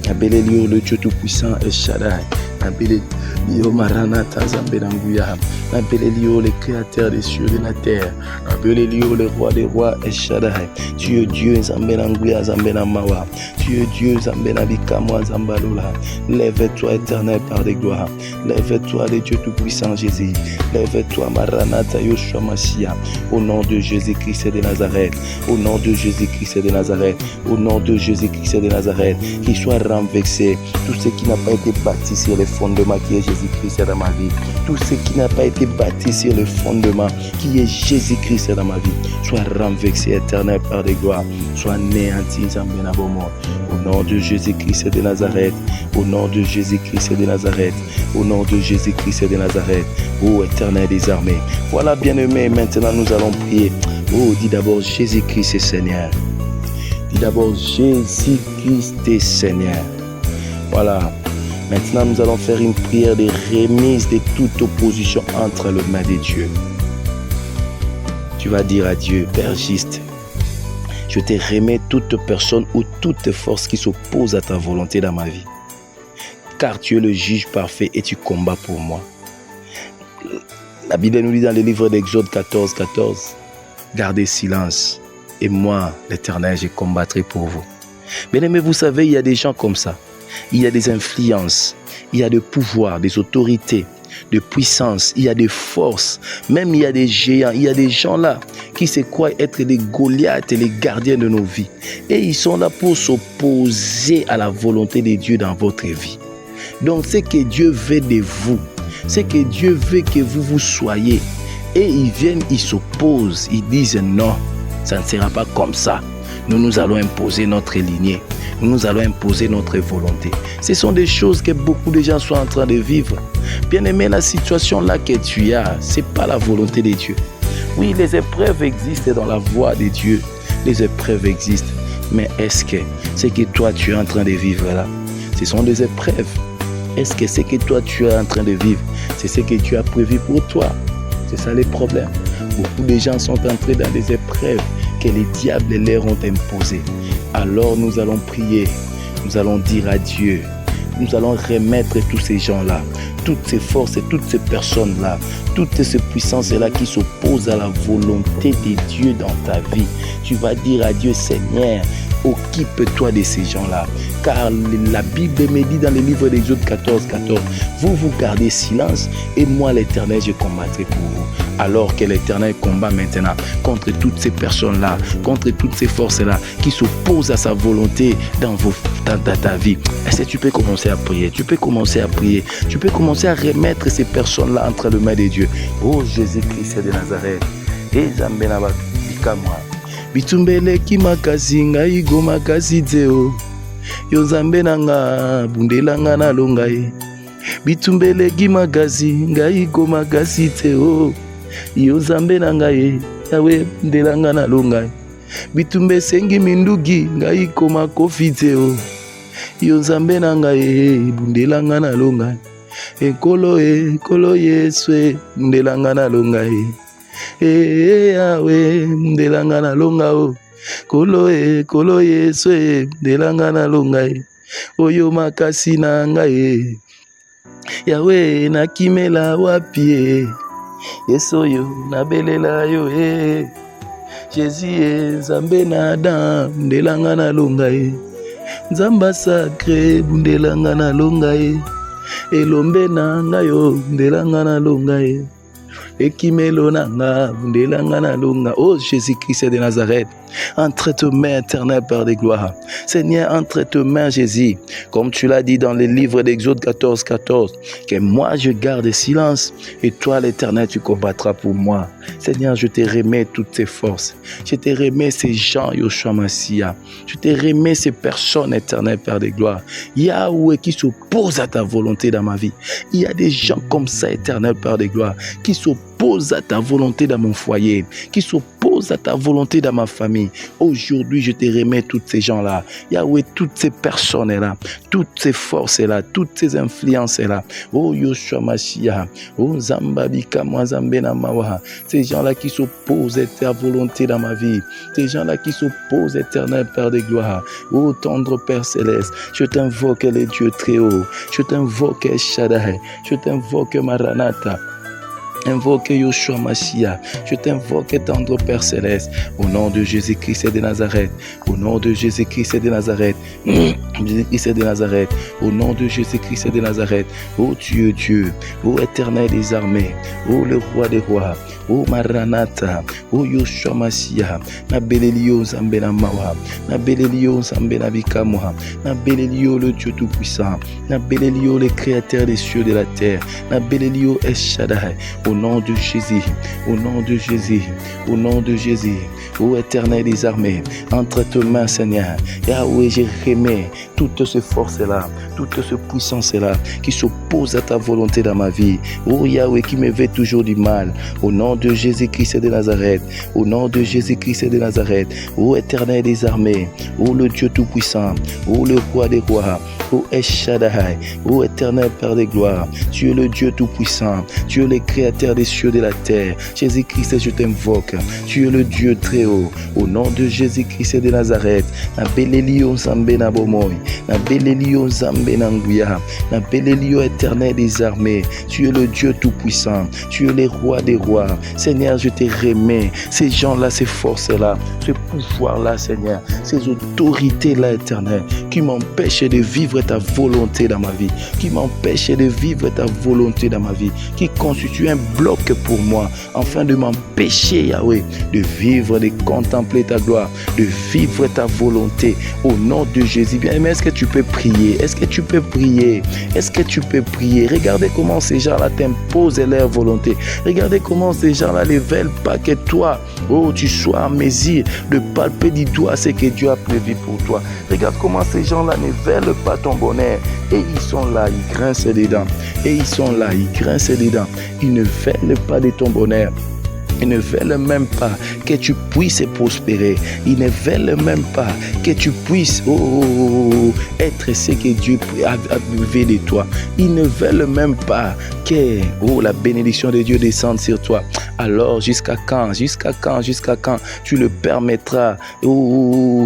Nabelelio le Dieu Tout-Puissant El Shaddai. Nabelelio Maranatha Zambenanguya. Nabelelio le Créateur des cieux et de la terre. Nabelelio le roi des rois El Shaddai. Tu es Dieu Zambenanguya Zambenamawa. Tu es Dieu Zambenabikamo Zambalola. Lève-toi éternel Père de gloire. Lève-toi le Dieu Tout-Puissant Jésus. Lève-toi Maranatha Yoshua Mashiach. Au nom de Jésus-Christ de Nazareth. Au nom de Jésus-Christ de Nazareth. Au nom de Jésus-Christ de Nazareth. Qu'il soit renversé tout ce qui n'a pas été bâti sur le fondement qui est Jésus-Christ dans ma vie. Tout ce qui n'a pas été bâti sur le fondement qui est Jésus-Christ dans ma vie, soit renversé éternel Père de gloire, soit néanti Zambenabomo. Au nom de Jésus-Christ de Nazareth, au nom de Jésus-Christ de Nazareth, au nom de Jésus-Christ de Nazareth, ô éternel des armées. Voilà bien-aimé, maintenant nous allons prier. Oh, dis d'abord Jésus-Christ est Seigneur. Dis d'abord Jésus-Christ est Seigneur. Voilà. Maintenant, nous allons faire une prière de remise de toute opposition entre les mains de Dieu. Tu vas dire à Dieu, Père juste, je te remets toute personne ou toute force qui s'oppose à ta volonté dans ma vie. car tu es le juge parfait et tu combats pour moi. La Bible nous dit dans le livre d'Exode 14, 14, gardez silence et moi, l'Éternel, je combattrai pour vous. Bien-aimés, vous savez, il y a des gens comme ça. Il y a des influences, il y a des pouvoirs, des autorités, de puissance, il y a des forces, même il y a des géants, il y a des gens là qui se croient être les Goliaths et les gardiens de nos vies. Et ils sont là pour s'opposer à la volonté de Dieu dans votre vie. Donc c'est que Dieu veut de vous, c'est que Dieu veut que vous soyez. Et ils viennent, ils s'opposent, ils disent non, ça ne sera pas comme ça. Nous allons imposer notre lignée. Nous allons imposer notre volonté. Ce sont des choses que beaucoup de gens sont en train de vivre. Bien aimé, la situation là que tu as, ce n'est pas la volonté de Dieu. Oui, les épreuves existent dans la voie de Dieu. Les épreuves existent. Mais est-ce que ce que toi tu es en train de vivre là, ce sont des épreuves? Est-ce que ce que toi tu es en train de vivre, c'est ce que tu as prévu pour toi? C'est ça les problèmes. Beaucoup de gens sont entrés dans des épreuves que les diables leur ont imposées. Alors nous allons prier, nous allons dire à Dieu, nous allons remettre tous ces gens-là, toutes ces forces et toutes ces personnes-là, toutes ces puissances-là qui s'opposent à la volonté de Dieu dans ta vie. Tu vas dire à Dieu, Seigneur, occupe-toi de ces gens-là. Car la Bible me dit dans le livre d'Exode 14, 14, vous gardez silence et moi l'Éternel, je combattrai pour vous. Alors que l'Éternel combat maintenant contre toutes ces personnes-là, contre toutes ces forces-là qui s'opposent à sa volonté dans ta vie. Est-ce que tu peux commencer à prier? Tu peux commencer à prier. Tu peux commencer à remettre ces personnes-là entre les mains de Dieu. Oh Jésus-Christ de Nazareth. Et Zambena Bikama. Bitumbele ki makasi ngai go makasi zeo. Yo Nzambe nanga bundelanga na longai. Bitumbele ki makasi ngai go makasi zeo. Yo Nzambe nanga yawe bundelanga na longai. Bitumbe sengi mindugi ngai koma kofi zeo. Yo Nzambe nanga bundelanga na longai. Ekolo Yesu bundelanga na longai. Yawe ndelanga na longa o kolo Yesu ndelanga na longa oyo makasi na ngai Yawe nakimela wapi Yesu oyo nabelela yo Jésus Nzambe na Adam ndelanga na longa Nzamba sacré bundelanga na longa elombe na ngai yo ndelanga na longa Ekimelo nanga, bundelanga na longa. Oh Jésus-Christ de Nazareth, entre tes mains, éternel Père de gloire. Seigneur, entre tes mains, Jésus, comme tu l'as dit dans le livre d'Exode 14, 14, que moi je garde silence et toi, l'Éternel, tu combattras pour moi. Seigneur, je te remets toutes ces forces. Je te remets ces gens, Yoshua Massia. Je te remets ces personnes, éternel Père de gloire. Yahweh qui s'oppose à ta volonté dans ma vie. Il y a des gens comme ça, éternel Père de gloire, qui s'opposent à ta volonté dans mon foyer, qui s'opposent à ta volonté dans ma famille. Aujourd'hui, je te remets toutes ces gens-là. Yahweh, toutes ces personnes-là, toutes ces forces-là, toutes ces influences-là. Oh Yoshua Mashiach, oh Zambabika, moi Zambena Mawa. Ces gens-là qui s'opposent à ta volonté dans ma vie. Ces gens-là qui s'opposent, éternel Père de gloire. Oh tendre Père céleste, je t'invoque les dieux très hauts. Je t'invoque Shaddai. Je t'invoque Maranatha. Invoque Yoshua Mashiach. Je t'invoque, tendre Père Céleste, au nom de Jésus-Christ de Nazareth, au nom de Jésus-Christ de Nazareth, Jésus-Christ de Nazareth, au nom de Jésus-Christ de Nazareth, ô Dieu, Dieu, ô Éternel des armées, ô le roi des rois, ô Maranatha, ô Yoshua Mashiach, na belelio Zambena Mawa, na belelio Zambena Bikamoha, na belelio le Dieu tout-puissant, na belelio le créateur des cieux et de la terre, na belelio El Shaddai, au nom de Jésus, au nom de Jésus, au nom de Jésus, ô Éternel des armées, entre tes mains, Seigneur, Yahweh, je remets toutes ces forces-là, toutes ces puissances-là qui s'opposent à ta volonté dans ma vie. Ô Yahweh, qui me veut toujours du mal, au nom de Jésus-Christ de Nazareth, au nom de Jésus-Christ de Nazareth, ô Éternel des armées, ô le Dieu tout-puissant, ô le roi des rois, ô El Shaddai, ô Éternel Père de gloire, tu es le Dieu tout-puissant, tu es le créateur Créateur des cieux et de la terre. Jésus-Christ, je t'invoque. Tu es le Dieu très haut. Au nom de Jésus-Christ de Nazareth. Na belelio zambe na bomoy. Na belelio zambe na nguya. Na belelio éternel des armées. Tu es le Dieu tout-puissant. Tu es le roi des rois. Seigneur, je te remets. Ces gens-là, ces forces-là, ce pouvoir-là, Seigneur, ces autorités-là, éternel, qui m'empêchent de vivre ta volonté dans ma vie, qui m'empêchent de vivre ta volonté dans ma vie, qui constitue un bloc pour moi, afin de m'empêcher, Yahweh, de vivre, de contempler ta gloire, de vivre ta volonté, au nom de Jésus. Bien-aimé, est-ce que tu peux prier? Est-ce que tu peux prier? Est-ce que tu peux prier? Regardez comment ces gens-là t'imposent leur volonté. Regardez comment ces gens-là ne veulent pas que toi, oh, tu sois en mesure de palper du doigt ce que Dieu a prévu pour toi. Regarde comment ces gens-là ne veulent pas ton bonheur. Et ils sont là, ils grincent des dents. Et ils sont là, ils grincent des dents. Ils ne veulent pas de ton bonheur. Ils ne veulent même pas que tu puisses prospérer. Ils ne veulent même pas que tu puisses être ce que Dieu a vu de toi. Ils ne veulent même pas que la bénédiction de Dieu descende sur toi. Alors jusqu'à quand tu le permettras?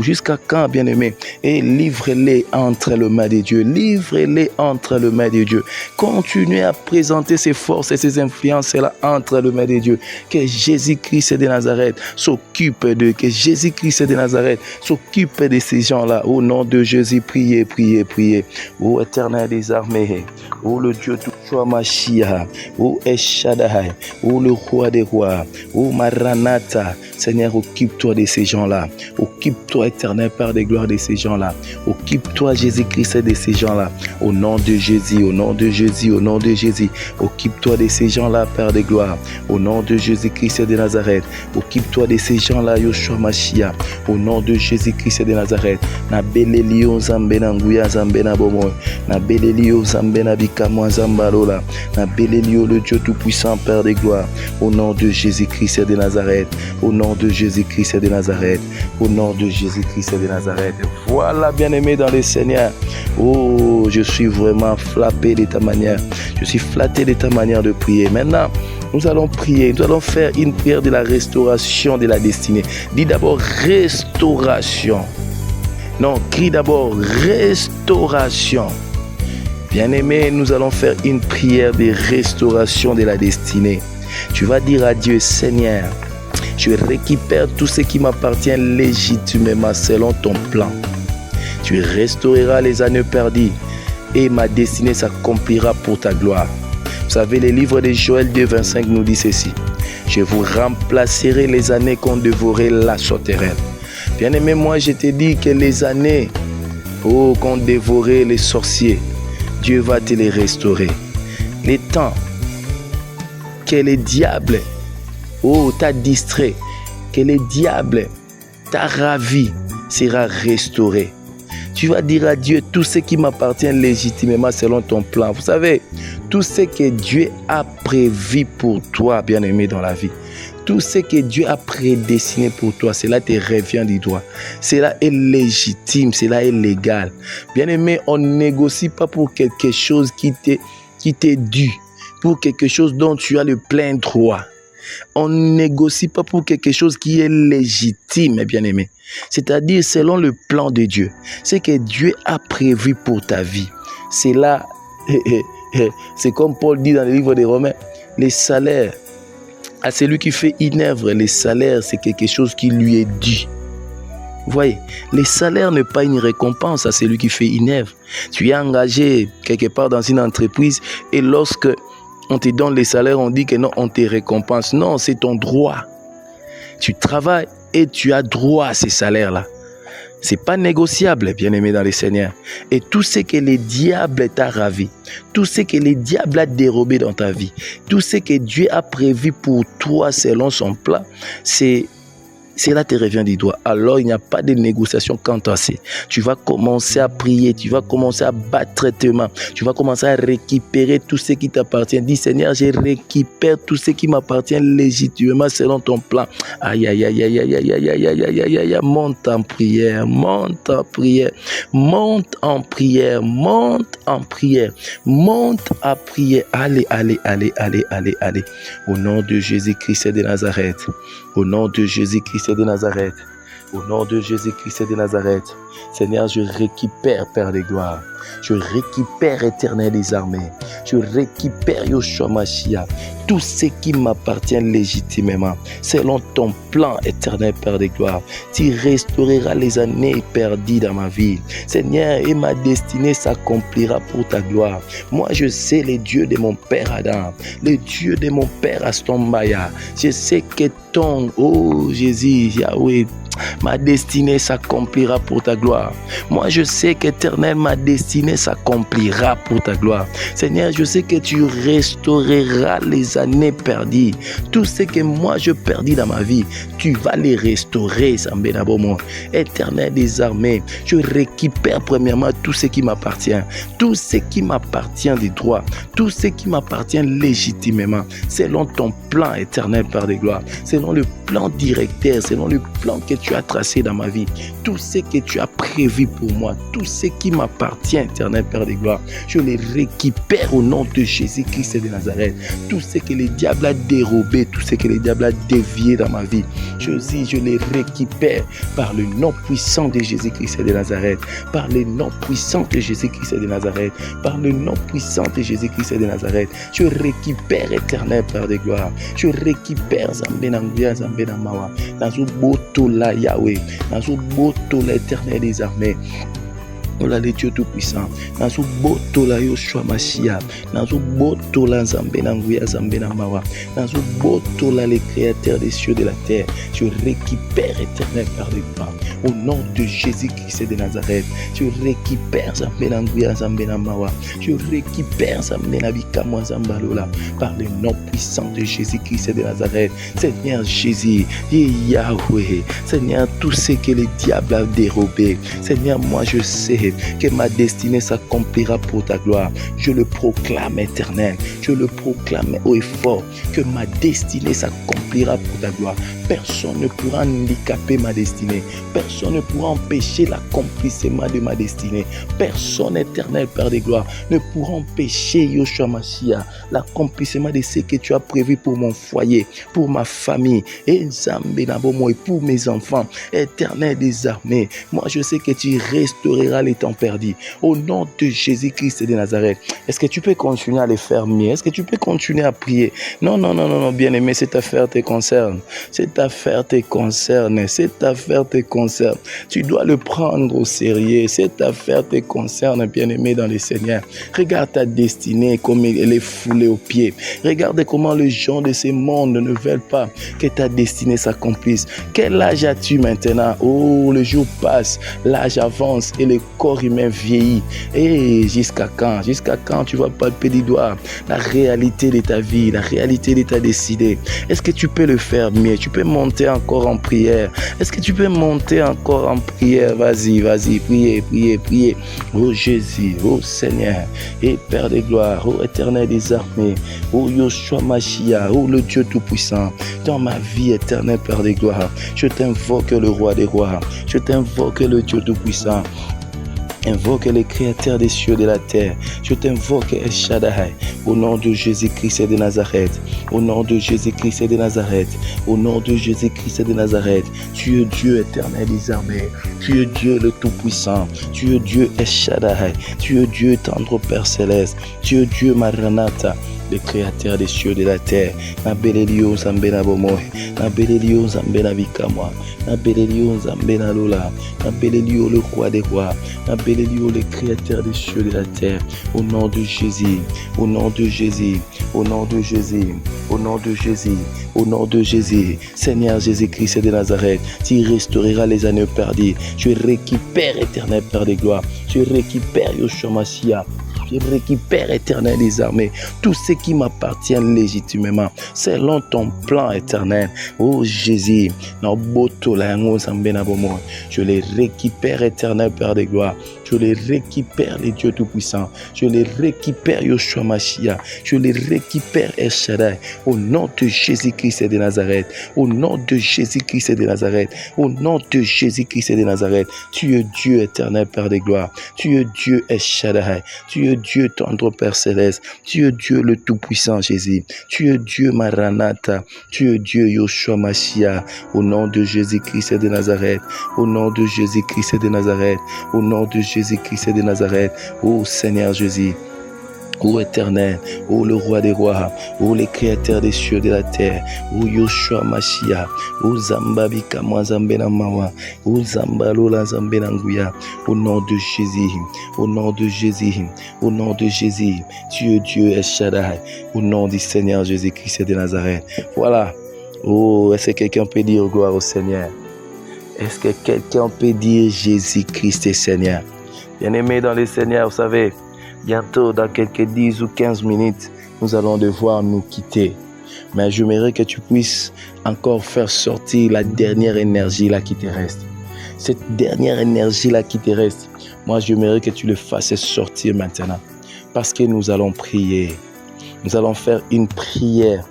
Jusqu'à quand, bien-aimé? Et livre-les entre les mains de Dieu. Livre-les entre les mains de Dieu. Continuez à présenter ces forces et ces influences-là entre les mains de Dieu. Que Jésus-Christ de Nazareth s'occupe d'eux. Que Jésus-Christ de Nazareth s'occupe de ces gens-là. Au nom de Jésus, priez, priez, priez. Ô éternel des armées, ô le Dieu tout-puissant, Mashiach, ô Eshadai, ô le roi des rois, ô Maranatha. Seigneur, occupe-toi de ces gens-là. Occupe-toi, éternel Père de gloire, de ces gens-là. Occupe-toi, Jésus-Christ, de ces gens-là. Au nom de Jésus, au nom de Jésus, au nom de Jésus. Occupe-toi de ces gens-là, Père de gloire. Au nom de Jésus-Christ de Nazareth. Occupe-toi de ces gens-là, Yoshua Mashiach. Au nom de Jésus-Christ de Nazareth. Na belelio zambena nguya zambena bomo. Na belelio zambena bikamo zambalola. Na belelio le Dieu tout-puissant, Père de gloire. Au nom de Jésus-Christ de Nazareth. Au nom de Jésus-Christ de Nazareth. Au nom de Jésus-Christ de Nazareth. Voilà, bien-aimé dans le Seigneur. Oh, je suis vraiment frappé de ta manière. Je suis flatté de ta manière de prier. Maintenant, nous allons prier. Nous allons faire une prière de la restauration de la destinée. Dis d'abord restauration. Non, crie d'abord restauration. Bien-aimé, nous allons faire une prière de restauration de la destinée. Tu vas dire à Dieu, Seigneur, je récupère tout ce qui m'appartient légitimement selon ton plan. Tu restaureras les années perdues et ma destinée s'accomplira pour ta gloire. Vous savez, le livre de Joël 2,25 nous dit ceci. Je vous remplacerai les années qu'ont dévoré la sauterelle. Bien-aimé, moi je te dis que les années qu'ont dévoré les sorciers, Dieu va te les restaurer. Les temps que les diables t'a distrait, que le diable t'a ravi, sera restauré. Tu vas dire à Dieu tout ce qui m'appartient légitimement selon ton plan. Vous savez, tout ce que Dieu a prévu pour toi, bien-aimé, dans la vie, tout ce que Dieu a prédestiné pour toi, cela te revient du droit. Cela est légitime, cela est légal. Bien-aimé, on ne négocie pas pour quelque chose qui t'est dû, pour quelque chose dont tu as le plein droit. On ne négocie pas pour quelque chose qui est légitime, bien-aimé. C'est-à-dire selon le plan de Dieu. Ce que Dieu a prévu pour ta vie. C'est là, c'est comme Paul dit dans le livre des Romains, les salaires, à celui qui fait une œuvre, les salaires, c'est quelque chose qui lui est dû. Vous voyez, les salaires n'est pas une récompense à celui qui fait une œuvre. Tu es engagé quelque part dans une entreprise et lorsque on te donne les salaires, on dit que non, on te récompense. Non, c'est ton droit. Tu travailles et tu as droit à ces salaires-là. Ce n'est pas négociable, bien-aimé dans le Seigneur. Et tout ce que le diable t'a ravi, tout ce que le diable a dérobé dans ta vie, tout ce que Dieu a prévu pour toi selon son plan, c'est Cela te revient du doigt. Alors, il n'y a pas de négociation quant à ça. Tu vas commencer à prier, tu vas commencer à battre tes mains, tu vas commencer à récupérer tout ce qui t'appartient. Dis, Seigneur, je récupère tout ce qui m'appartient légitimement selon ton plan. Aïe, aïe, aïe, aïe, aïe, aïe, aïe, aïe, aïe, aïe, aïe, aïe, monte en prière, monte en prière, monte en prière, monte en prière, monte en prière. Allez, allez, allez, allez, allez, allez. Au nom de Jésus-Christ de Nazareth, au nom de Jésus-Christ de Nazareth, au nom de Jésus-Christ de Nazareth, Seigneur, je récupère, Père de gloire. Je récupère, Éternel des armées. Je récupère, Yoshua Mashiach, tout ce qui m'appartient légitimement, selon ton plan, Éternel Père de gloire. Tu restaureras les années perdues dans ma vie. Seigneur, et ma destinée s'accomplira pour ta gloire. Moi, je sais le Dieu de mon Père Adam, le Dieu de mon Père Aston Maya. Je sais que ton, oh Jésus, Yahweh, ma destinée s'accomplira pour ta gloire. Moi, je sais qu'éternel, ma destinée s'accomplira pour ta gloire. Seigneur, je sais que tu restaureras les années perdues. Tout ce que moi je perdis dans ma vie, tu vas les restaurer, Sambenabomo. Éternel des armées, je récupère premièrement tout ce qui m'appartient. Tout ce qui m'appartient des droits. Tout ce qui m'appartient légitimement. Selon ton plan, éternel Père de gloire. Selon le plan directeur, selon le plan que tu as tracé dans ma vie, tout ce que tu as prévu pour moi, tout ce qui m'appartient, éternel Père de gloire, je les récupère au nom de Jésus-Christ de Nazareth. Tout ce que le diable a dérobé, tout ce que le diable a dévié dans ma vie, je les récupère par le nom puissant de Jésus-Christ de Nazareth, par le nom puissant de Jésus-Christ de Nazareth, par le nom puissant de Jésus-Christ de Nazareth. Je récupère, éternel Père de gloire, je récupère Zambenanguya, Zambenamawa, dans un boto la Yahweh, dans un boto l'éternel des armées. Ola le Dieu tout-puissant, dans ce boto la Yoshua Mashiach, dans ce boto la Zambenanguya, Zambenamawa, dans ce boto la le créateur des cieux et de la terre, je récupère éternel Père de gloire, au nom de Jésus-Christ de Nazareth, je récupère Zambenanguya, Zambenamawa, je récupère Zambenabikamo, Zambalola, par le nom puissant de Jésus-Christ de Nazareth. Seigneur Jésus, Yahweh, Seigneur, tout ce que le diable a dérobé, Seigneur, moi je sais que ma destinée s'accomplira pour ta gloire. Je le proclame, éternel. Je le proclame haut et fort que ma destinée s'accomplira pour ta gloire. Personne ne pourra handicaper ma destinée. Personne ne pourra empêcher l'accomplissement de ma destinée. Personne, éternel Père de gloire, ne pourra empêcher, Yoshua Mashiach, l'accomplissement de ce que tu as prévu pour mon foyer, pour ma famille, et pour mes enfants. Éternel des armées, moi je sais que tu restaureras les temps perdus. Au nom de Jésus-Christ de Nazareth. Est-ce que tu peux continuer à les faire mieux? Est-ce que tu peux continuer à prier? Non, bien-aimé, cette affaire te concerne. Cette affaire te concerne. Cette affaire te concerne. Tu dois le prendre au sérieux. Cette affaire te concerne, bien-aimé dans le Seigneur. Regarde ta destinée comme elle est foulée aux pieds. Regarde comment les gens de ce monde ne veulent pas que ta destinée s'accomplisse. Quel âge as-tu maintenant? Oh, le jour passe, l'âge avance et le corps humain vieillit. Et jusqu'à quand? Jusqu'à quand tu vas palper du doigt la réalité de ta vie, la réalité de ta destinée? Est-ce que tu peux le faire mieux? Tu peux monter encore en prière. Est-ce que tu peux monter encore en prière? Vas-y, priez. Oh Jésus, oh Seigneur, et Père de gloire, oh éternel des armées, oh Yoshua Mashiach, oh le Dieu tout-puissant, dans ma vie éternelle Père de gloire, je t'invoque le roi des rois, je t'invoque le Dieu tout-puissant. Invoque les créateurs des cieux et de la terre. Je t'invoque El Shaddai. Au nom de Jésus-Christ de Nazareth. Au nom de Jésus-Christ de Nazareth. Au nom de Jésus-Christ de Nazareth. Tu es Dieu éternel des armées. Tu es Dieu le Tout-Puissant. Tu es Dieu El Shaddai. Tu es Dieu tendre Père Céleste. Tu es Dieu Maranatha, le créateur des cieux et de la terre. Nabelelio Zambena Bomoy. Nabelelio Zambena Vikamwa. Nabelelio Zambena Lola. Nabelelio le roi des rois. Nabelelio le créateur des cieux et de la terre. Au nom de Jésus. Au nom de Jésus. Au nom de Jésus. Au nom de Jésus. Au nom de Jésus. Seigneur Jésus-Christ de Nazareth, tu restaureras les années perdues. Je récupère, éternel Père de gloire. Je récupère Yoshua Mashiach. Je récupère, Éternel des armées, tout ce qui m'appartient légitimement, selon ton plan éternel. Oh Jésus, je les récupère, Éternel Père de gloire. Je les récupère, les dieux tout-puissants. Je les récupère, Yoshua Mashiach. Je les récupère, El Shaddai. Au nom de Jésus-Christ de Nazareth. Au nom de Jésus-Christ de Nazareth. Au nom de Jésus-Christ de Nazareth. Tu es Dieu éternel, Père de gloire. Tu es Dieu El Shaddai. Tu es Dieu tendre Père céleste. Tu es Dieu le tout-puissant, Jésus. Tu es Dieu Maranatha. Tu es Dieu Yoshua Mashiach. Au nom de Jésus-Christ de Nazareth. Au nom de Jésus-Christ de Nazareth. Au nom de Jésus-Christ de Nazareth. Ô Seigneur Jésus. Ô Éternel, ô le Roi des Rois, ô les créateurs des cieux et de la terre, ô Yoshua Mashiach, ô Zambabi Kamwa Zambena Mawa, ô Zambalola Zambena Nguya, au nom de Jésus, au nom de Jésus, au nom de Jésus, tu es Dieu El Shaddai, au nom du Seigneur Jésus-Christ de Nazareth. Voilà. Oh, est-ce que quelqu'un peut dire gloire au Seigneur? Est-ce que quelqu'un peut dire Jésus-Christ est Seigneur? Bien-aimé dans le Seigneur, vous savez, bientôt, dans quelques 10 ou 15 minutes, nous allons devoir nous quitter. Mais j'aimerais que tu puisses encore faire sortir la dernière énergie là qui te reste. Cette dernière énergie là qui te reste, moi j'aimerais que tu le fasses sortir maintenant. Parce que nous allons prier. Nous allons faire une prière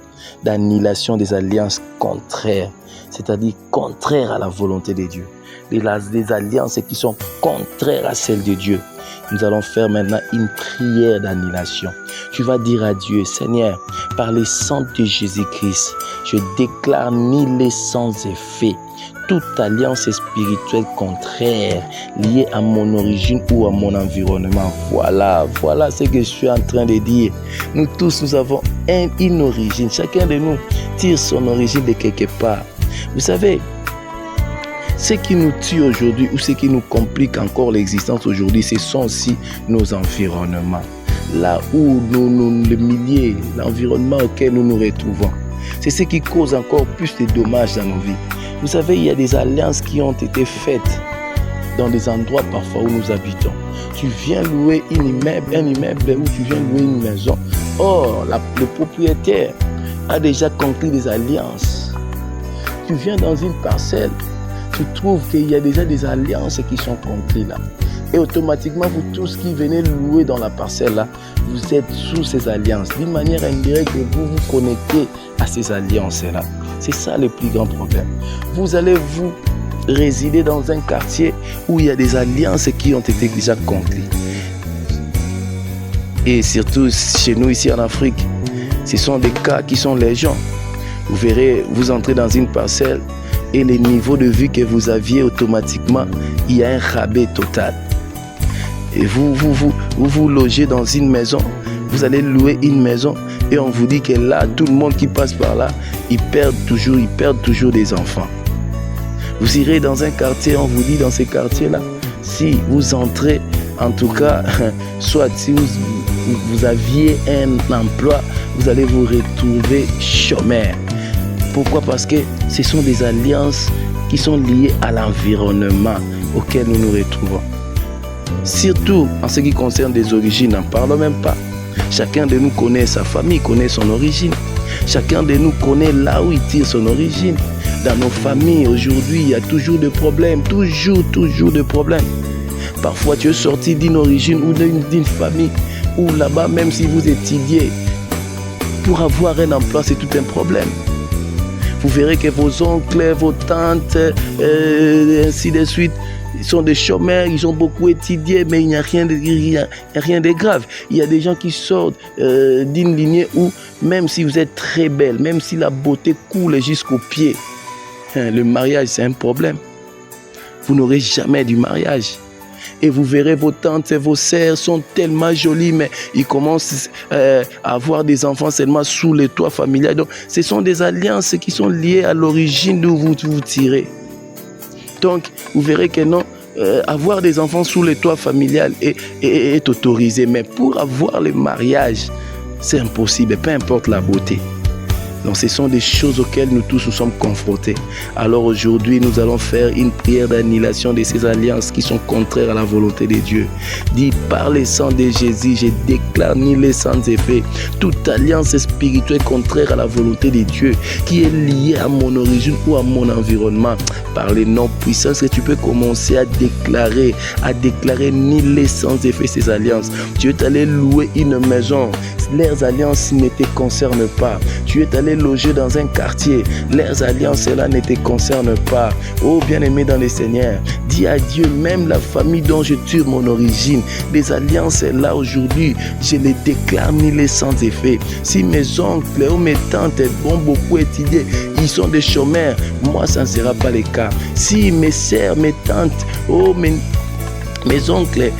d'annulation des alliances contraires. C'est-à-dire contraires à la volonté de Dieu. Des alliances qui sont contraires à celles de Dieu. Nous allons faire maintenant une prière d'annulation. Tu vas dire à Dieu, Seigneur, par le sang de Jésus-Christ, je déclare nulles sans effet toute alliance spirituelle contraire liée à mon origine ou à mon environnement. Voilà ce que je suis en train de dire. Nous tous, nous avons une origine. Chacun de nous tire son origine de quelque part. Vous savez, ce qui nous tue aujourd'hui ou ce qui nous complique encore l'existence aujourd'hui, ce sont aussi nos environnements. Là où le milieu, l'environnement auquel nous nous retrouvons. C'est ce qui cause encore plus de dommages dans nos vies. Vous savez, il y a des alliances qui ont été faites dans des endroits parfois où nous habitons. Tu viens louer un immeuble ou tu viens louer une maison. Or, le propriétaire a déjà conclu des alliances. Tu viens dans une parcelle, tu trouves qu'il y a déjà des alliances qui sont conclues là. Et automatiquement, vous tous qui venez louer dans la parcelle là, vous êtes sous ces alliances. D'une manière indirecte, vous vous connectez à ces alliances là. C'est ça le plus grand problème. Vous allez vous résider dans un quartier où il y a des alliances qui ont été déjà conclues. Et surtout chez nous ici en Afrique, ce sont des cas qui sont légion. Vous verrez, vous entrez dans une parcelle et le niveau de vue que vous aviez automatiquement, il y a un rabais total. Et vous logez dans une maison, vous allez louer une maison et on vous dit que là, tout le monde qui passe par là, ils perdent toujours des enfants. Vous irez dans un quartier, on vous dit dans ces quartiers-là, si vous entrez, en tout cas, soit si vous aviez un emploi, vous allez vous retrouver chômeur. Pourquoi? Parce que ce sont des alliances qui sont liées à l'environnement auquel nous nous retrouvons. Surtout en ce qui concerne des origines, n'en parlons même pas. Chacun de nous connaît sa famille, connaît son origine. Chacun de nous connaît là où il tire son origine. Dans nos familles, aujourd'hui, il y a toujours des problèmes. Toujours des problèmes. Parfois, tu es sorti d'une origine ou d'une famille où là-bas, même si vous étudiez, pour avoir un emploi, c'est tout un problème. Vous verrez que vos oncles, vos tantes, ainsi de suite, ils sont des chômeurs, ils ont beaucoup étudié, mais il n'y a rien de grave. Il y a des gens qui sortent d'une lignée où, même si vous êtes très belle, même si la beauté coule jusqu'aux pieds, le mariage, c'est un problème. Vous n'aurez jamais du mariage. Et vous verrez vos tantes et vos sœurs sont tellement jolies, mais ils commencent à avoir des enfants seulement sous le toit familial. Donc, ce sont des alliances qui sont liées à l'origine d'où vous tirez. Donc, vous verrez que non, avoir des enfants sous le toit familial est autorisé. Mais pour avoir le mariage, c'est impossible, peu importe la beauté. Donc ce sont des choses auxquelles nous tous nous sommes confrontés. Alors aujourd'hui, nous allons faire une prière d'annihilation de ces alliances qui sont contraires à la volonté de Dieu. Dis, par le sang de Jésus, je déclare annihilé sans effet toute alliance spirituelle contraire à la volonté de Dieu qui est liée à mon origine ou à mon environnement. Par les noms puissants, que tu peux commencer à déclarer annihiler sans effet ces alliances. Tu es allé louer une maison, leurs alliances ne te concernent pas. Tu es allé loger dans un quartier, leurs alliances cela ne te concerne pas. Oh bien-aimé dans le Seigneur, dis à Dieu, même la famille dont je tire mon origine, les alliances là aujourd'hui, je les déclare annihilées sans effet. Si mes oncles ou mes tantes vont beaucoup étudier, ils sont des chômeurs, moi ça ne sera pas le cas. Si mes sœurs, mes tantes, mes oncles,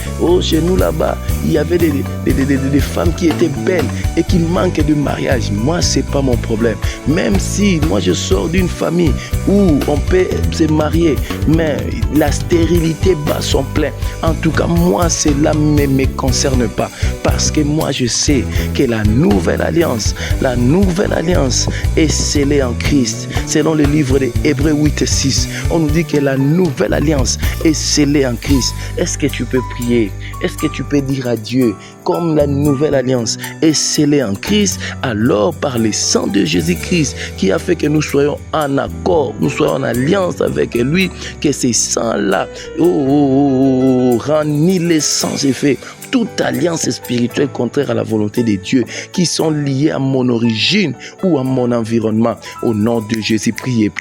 chez nous là-bas, il y avait des femmes qui étaient belles et qui manquaient de mariage. Moi, ce n'est pas mon problème. Même si moi, je sors d'une famille où on peut se marier, mais la stérilité bat son plein. En tout cas, moi, cela ne me concerne pas. Parce que moi, je sais que la nouvelle alliance est scellée en Christ. Selon le livre de Hébreux 8:6, on nous dit que la nouvelle alliance est scellée en Christ. Est-ce que tu peux prier? Est-ce que tu peux dire à Dieu, comme la nouvelle alliance est scellée en Christ, alors par le sang de Jésus-Christ qui a fait que nous soyons en accord, nous soyons en alliance avec lui, que ces sangs-là annihilent sans effet toute alliance spirituelle contraire à la volonté de Dieu qui sont liées à mon origine ou à mon environnement. Au nom de Jésus, priez.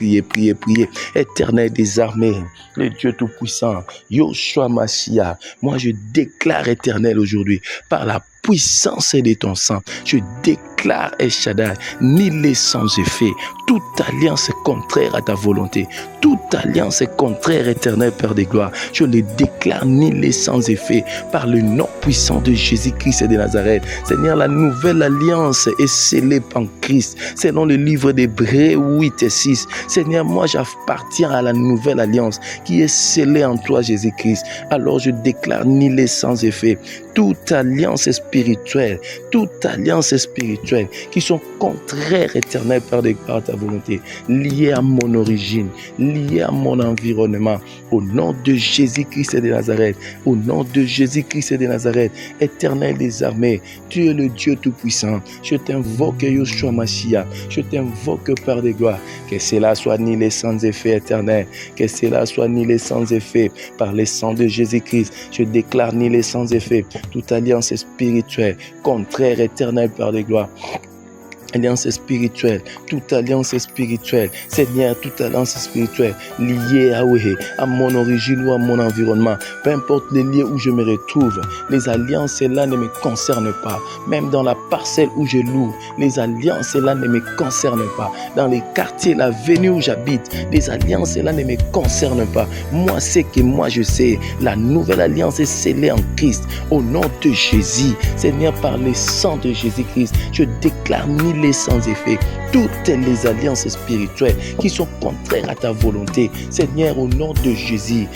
Éternel des armées, le Dieu Tout-Puissant, Yoshua Mashiach, moi je déclare éternel aujourd'hui, par la puissance de ton sang, je déclare El Shaddai, annihilé sans effet toute alliance contraire à ta volonté, toute alliance contraire éternel Père des gloires, je le déclare annihilé sans effet par le nom puissant de Jésus-Christ de Nazareth. Seigneur, la nouvelle alliance est scellée en Christ, selon le livre d'Hébreux 8:6. Seigneur, moi j'appartiens à la nouvelle alliance qui est scellée en toi Jésus-Christ. Alors je déclare annihilé sans effet toute alliance spirituelle qui sont contraires, éternel Père de gloire, à ta volonté, liées à mon origine, liées à mon environnement. Au nom de Jésus-Christ de Nazareth, au nom de Jésus-Christ de Nazareth, éternel des armées, tu es le Dieu Tout-Puissant. Je t'invoque, Yoshua Mashiach, je t'invoque, Père de gloire, que cela soit annihilé sans effet, éternel, que cela soit annihilé sans effet par le sang de Jésus-Christ. Je déclare annihilé sans effet toute alliance spirituelle contraire, éternel Père de gloire. Alliance spirituelle, toute alliance spirituelle, Seigneur, toute alliance spirituelle liée à mon origine ou à mon environnement, peu importe les lieux où je me retrouve, les alliances là ne me concernent pas. Même dans la parcelle où je loue, les alliances là ne me concernent pas. Dans les quartiers, la l'avenue où j'habite, les alliances là ne me concernent pas. Moi, c'est que moi je sais, la nouvelle alliance est scellée en Christ. Au nom de Jésus, Seigneur, par le sang de Jésus-Christ, je déclare les sans effet toutes les alliances spirituelles qui sont contraires à ta volonté. Seigneur, au nom de Jésus,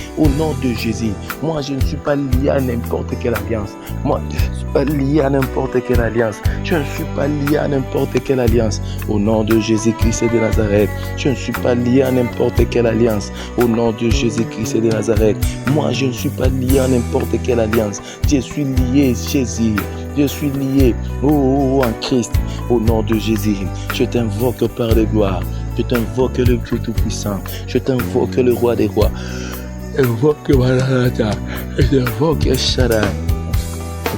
moi je ne suis pas lié à n'importe quelle alliance. Moi, je ne suis pas lié à n'importe quelle alliance. Je ne suis pas lié à n'importe quelle alliance. Au nom de Jésus-Christ de Nazareth, je ne suis pas lié à n'importe quelle alliance. Au nom de Jésus-Christ de Nazareth, moi je ne suis pas lié à n'importe quelle alliance. Je suis lié, Jésus. Je suis lié en Christ. Au nom de Jésus, je t'invoque, Père de gloire. Je t'invoque le Dieu Tout-Puissant. Je t'invoque le Roi des rois. Invoque Maranatha. Je t'invoque Shaddai.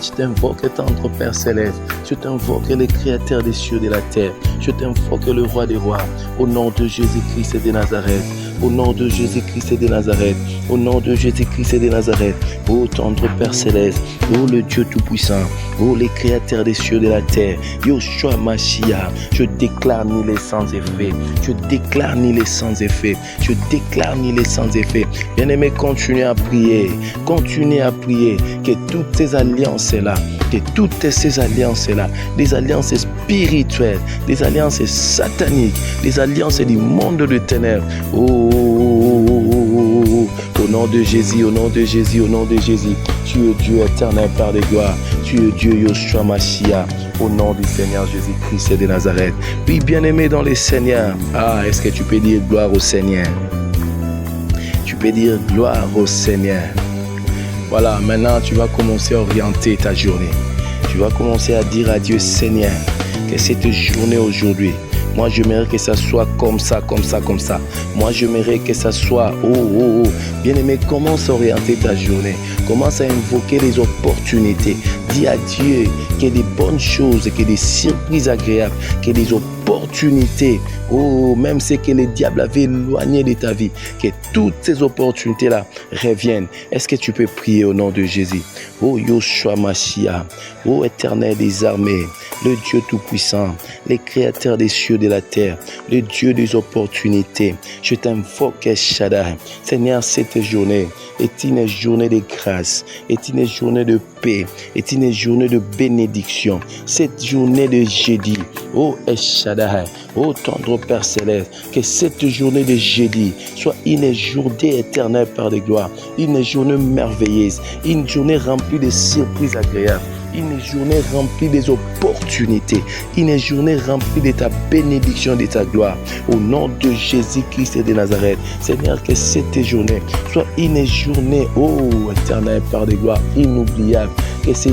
Je t'invoque tendre Père céleste. Je t'invoque le Créateur des cieux et de la terre. Je t'invoque le Roi des rois. Au nom de Jésus-Christ de Nazareth. Au nom de Jésus-Christ de Nazareth. Au nom de Jésus-Christ de Nazareth. Ô tendre Père céleste. Ô le Dieu Tout-Puissant. Ô les créateurs des cieux et de la terre. Yoshua Mashiach. Je déclare ni les sans effet. Je déclare ni les sans effet. Je déclare ni les sans effet. Bien-aimé, continuez à prier. Continuez à prier. Que toutes ces alliances-là, des alliances spirituelles, des alliances sataniques, des alliances du monde de ténèbres. Au nom de Jésus, au nom de Jésus, au nom de Jésus, tu es Dieu éternel, Père de gloire. Dieu Yoshua Mashiach, au nom du Seigneur Jésus-Christ de Nazareth. Puis bien-aimé dans le Seigneur, est-ce que tu peux dire gloire au Seigneur? Tu peux dire gloire au Seigneur. Voilà, maintenant tu vas commencer à orienter ta journée. Tu vas commencer à dire à Dieu, Seigneur, que cette journée aujourd'hui, moi j'aimerais que ça soit comme ça, comme ça, comme ça. Moi j'aimerais que ça soit, bien-aimé, commence à orienter ta journée. Commence à invoquer les opportunités. Dis à Dieu qu'il y a des bonnes choses, qu'il y a des surprises agréables, qu'il y a des opportunités. Même ce que le diable avait éloigné de ta vie, que toutes ces opportunités-là reviennent. Est-ce que tu peux prier au nom de Jésus? Yoshua Mashiach, Éternel des armées, le Dieu Tout-Puissant, le Créateur des cieux et de la terre, le Dieu des opportunités. Je t'invoque, Shaddai. Seigneur, cette journée est une journée de grâce, est une journée de paix, est une journée de bénédiction. Cette journée de jeudi, Shaddai, tendre Père Céleste, que cette journée de jeudi soit une journée éternelle par de gloire, une journée merveilleuse, une journée remplie de surprises agréables, une journée remplie des opportunités, une journée remplie de ta bénédiction, de ta gloire. Au nom de Jésus-Christ de Nazareth, Seigneur, que cette journée soit une journée, éternelle par de gloire, inoubliable. Que ce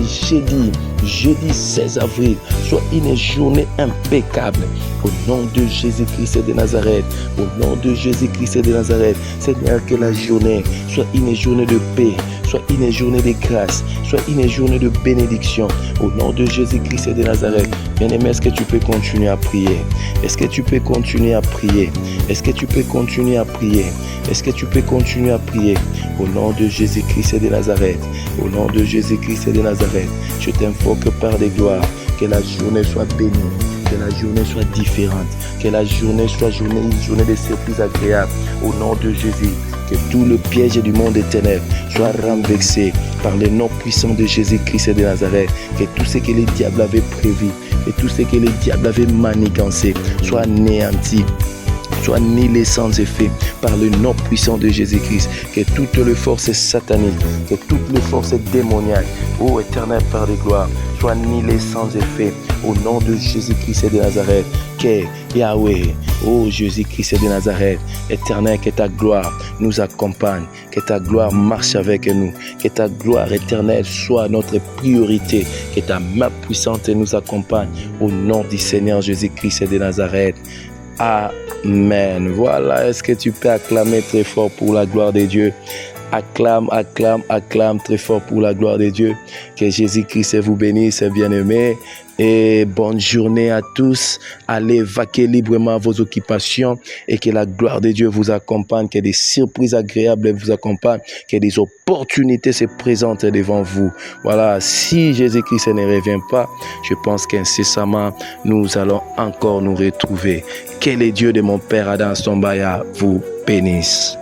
jeudi 16 avril, soit une journée impeccable. Au nom de Jésus-Christ de Nazareth, au nom de Jésus-Christ de Nazareth, Seigneur, que la journée soit une journée de paix, soit une journée de grâce, soit une journée de bénédiction. Au nom de Jésus-Christ de Nazareth, bien-aimé, est-ce que tu peux continuer à prier? Est-ce que tu peux continuer à prier? Est-ce que tu peux continuer à prier? Est-ce que tu peux continuer à prier? Au nom de Jésus-Christ de Nazareth, au nom de Jésus-Christ de Nazareth, je t'invoque par des gloires, que la journée soit bénie, que la journée soit différente, que la journée soit une journée de surprise agréable. Au nom de Jésus, que tout le piège du monde des ténèbres soit renversé par le nom puissant de Jésus-Christ de Nazareth, que tout ce que le diable avait prévu, et tout ce que le diable avait manigancé soit anéanti, soit annihilé sans effet par le nom puissant de Jésus-Christ, que toutes les forces sataniques, que toutes les forces démoniaques, éternel Père de gloire, soient annihilées sans effet au nom de Jésus-Christ de Nazareth. Que Yahweh, Jésus-Christ de Nazareth, éternel, que ta gloire nous accompagne, que ta gloire marche avec nous, que ta gloire éternelle soit notre priorité, que ta main puissante nous accompagne au nom du Seigneur Jésus-Christ de Nazareth. Amen. Voilà, est-ce que tu peux acclamer très fort pour la gloire de Dieu? Acclame, acclame, acclame très fort pour la gloire de Dieu. Que Jésus-Christ vous bénisse, bien-aimés. Et bonne journée à tous. Allez vaquer librement à vos occupations et que la gloire de Dieu vous accompagne, que des surprises agréables vous accompagnent, que des opportunités se présentent devant vous. Voilà, si Jésus-Christ ne revient pas, je pense qu'incessamment, nous allons encore nous retrouver. Que le Dieu de mon Père Adam Sombaya vous bénisse.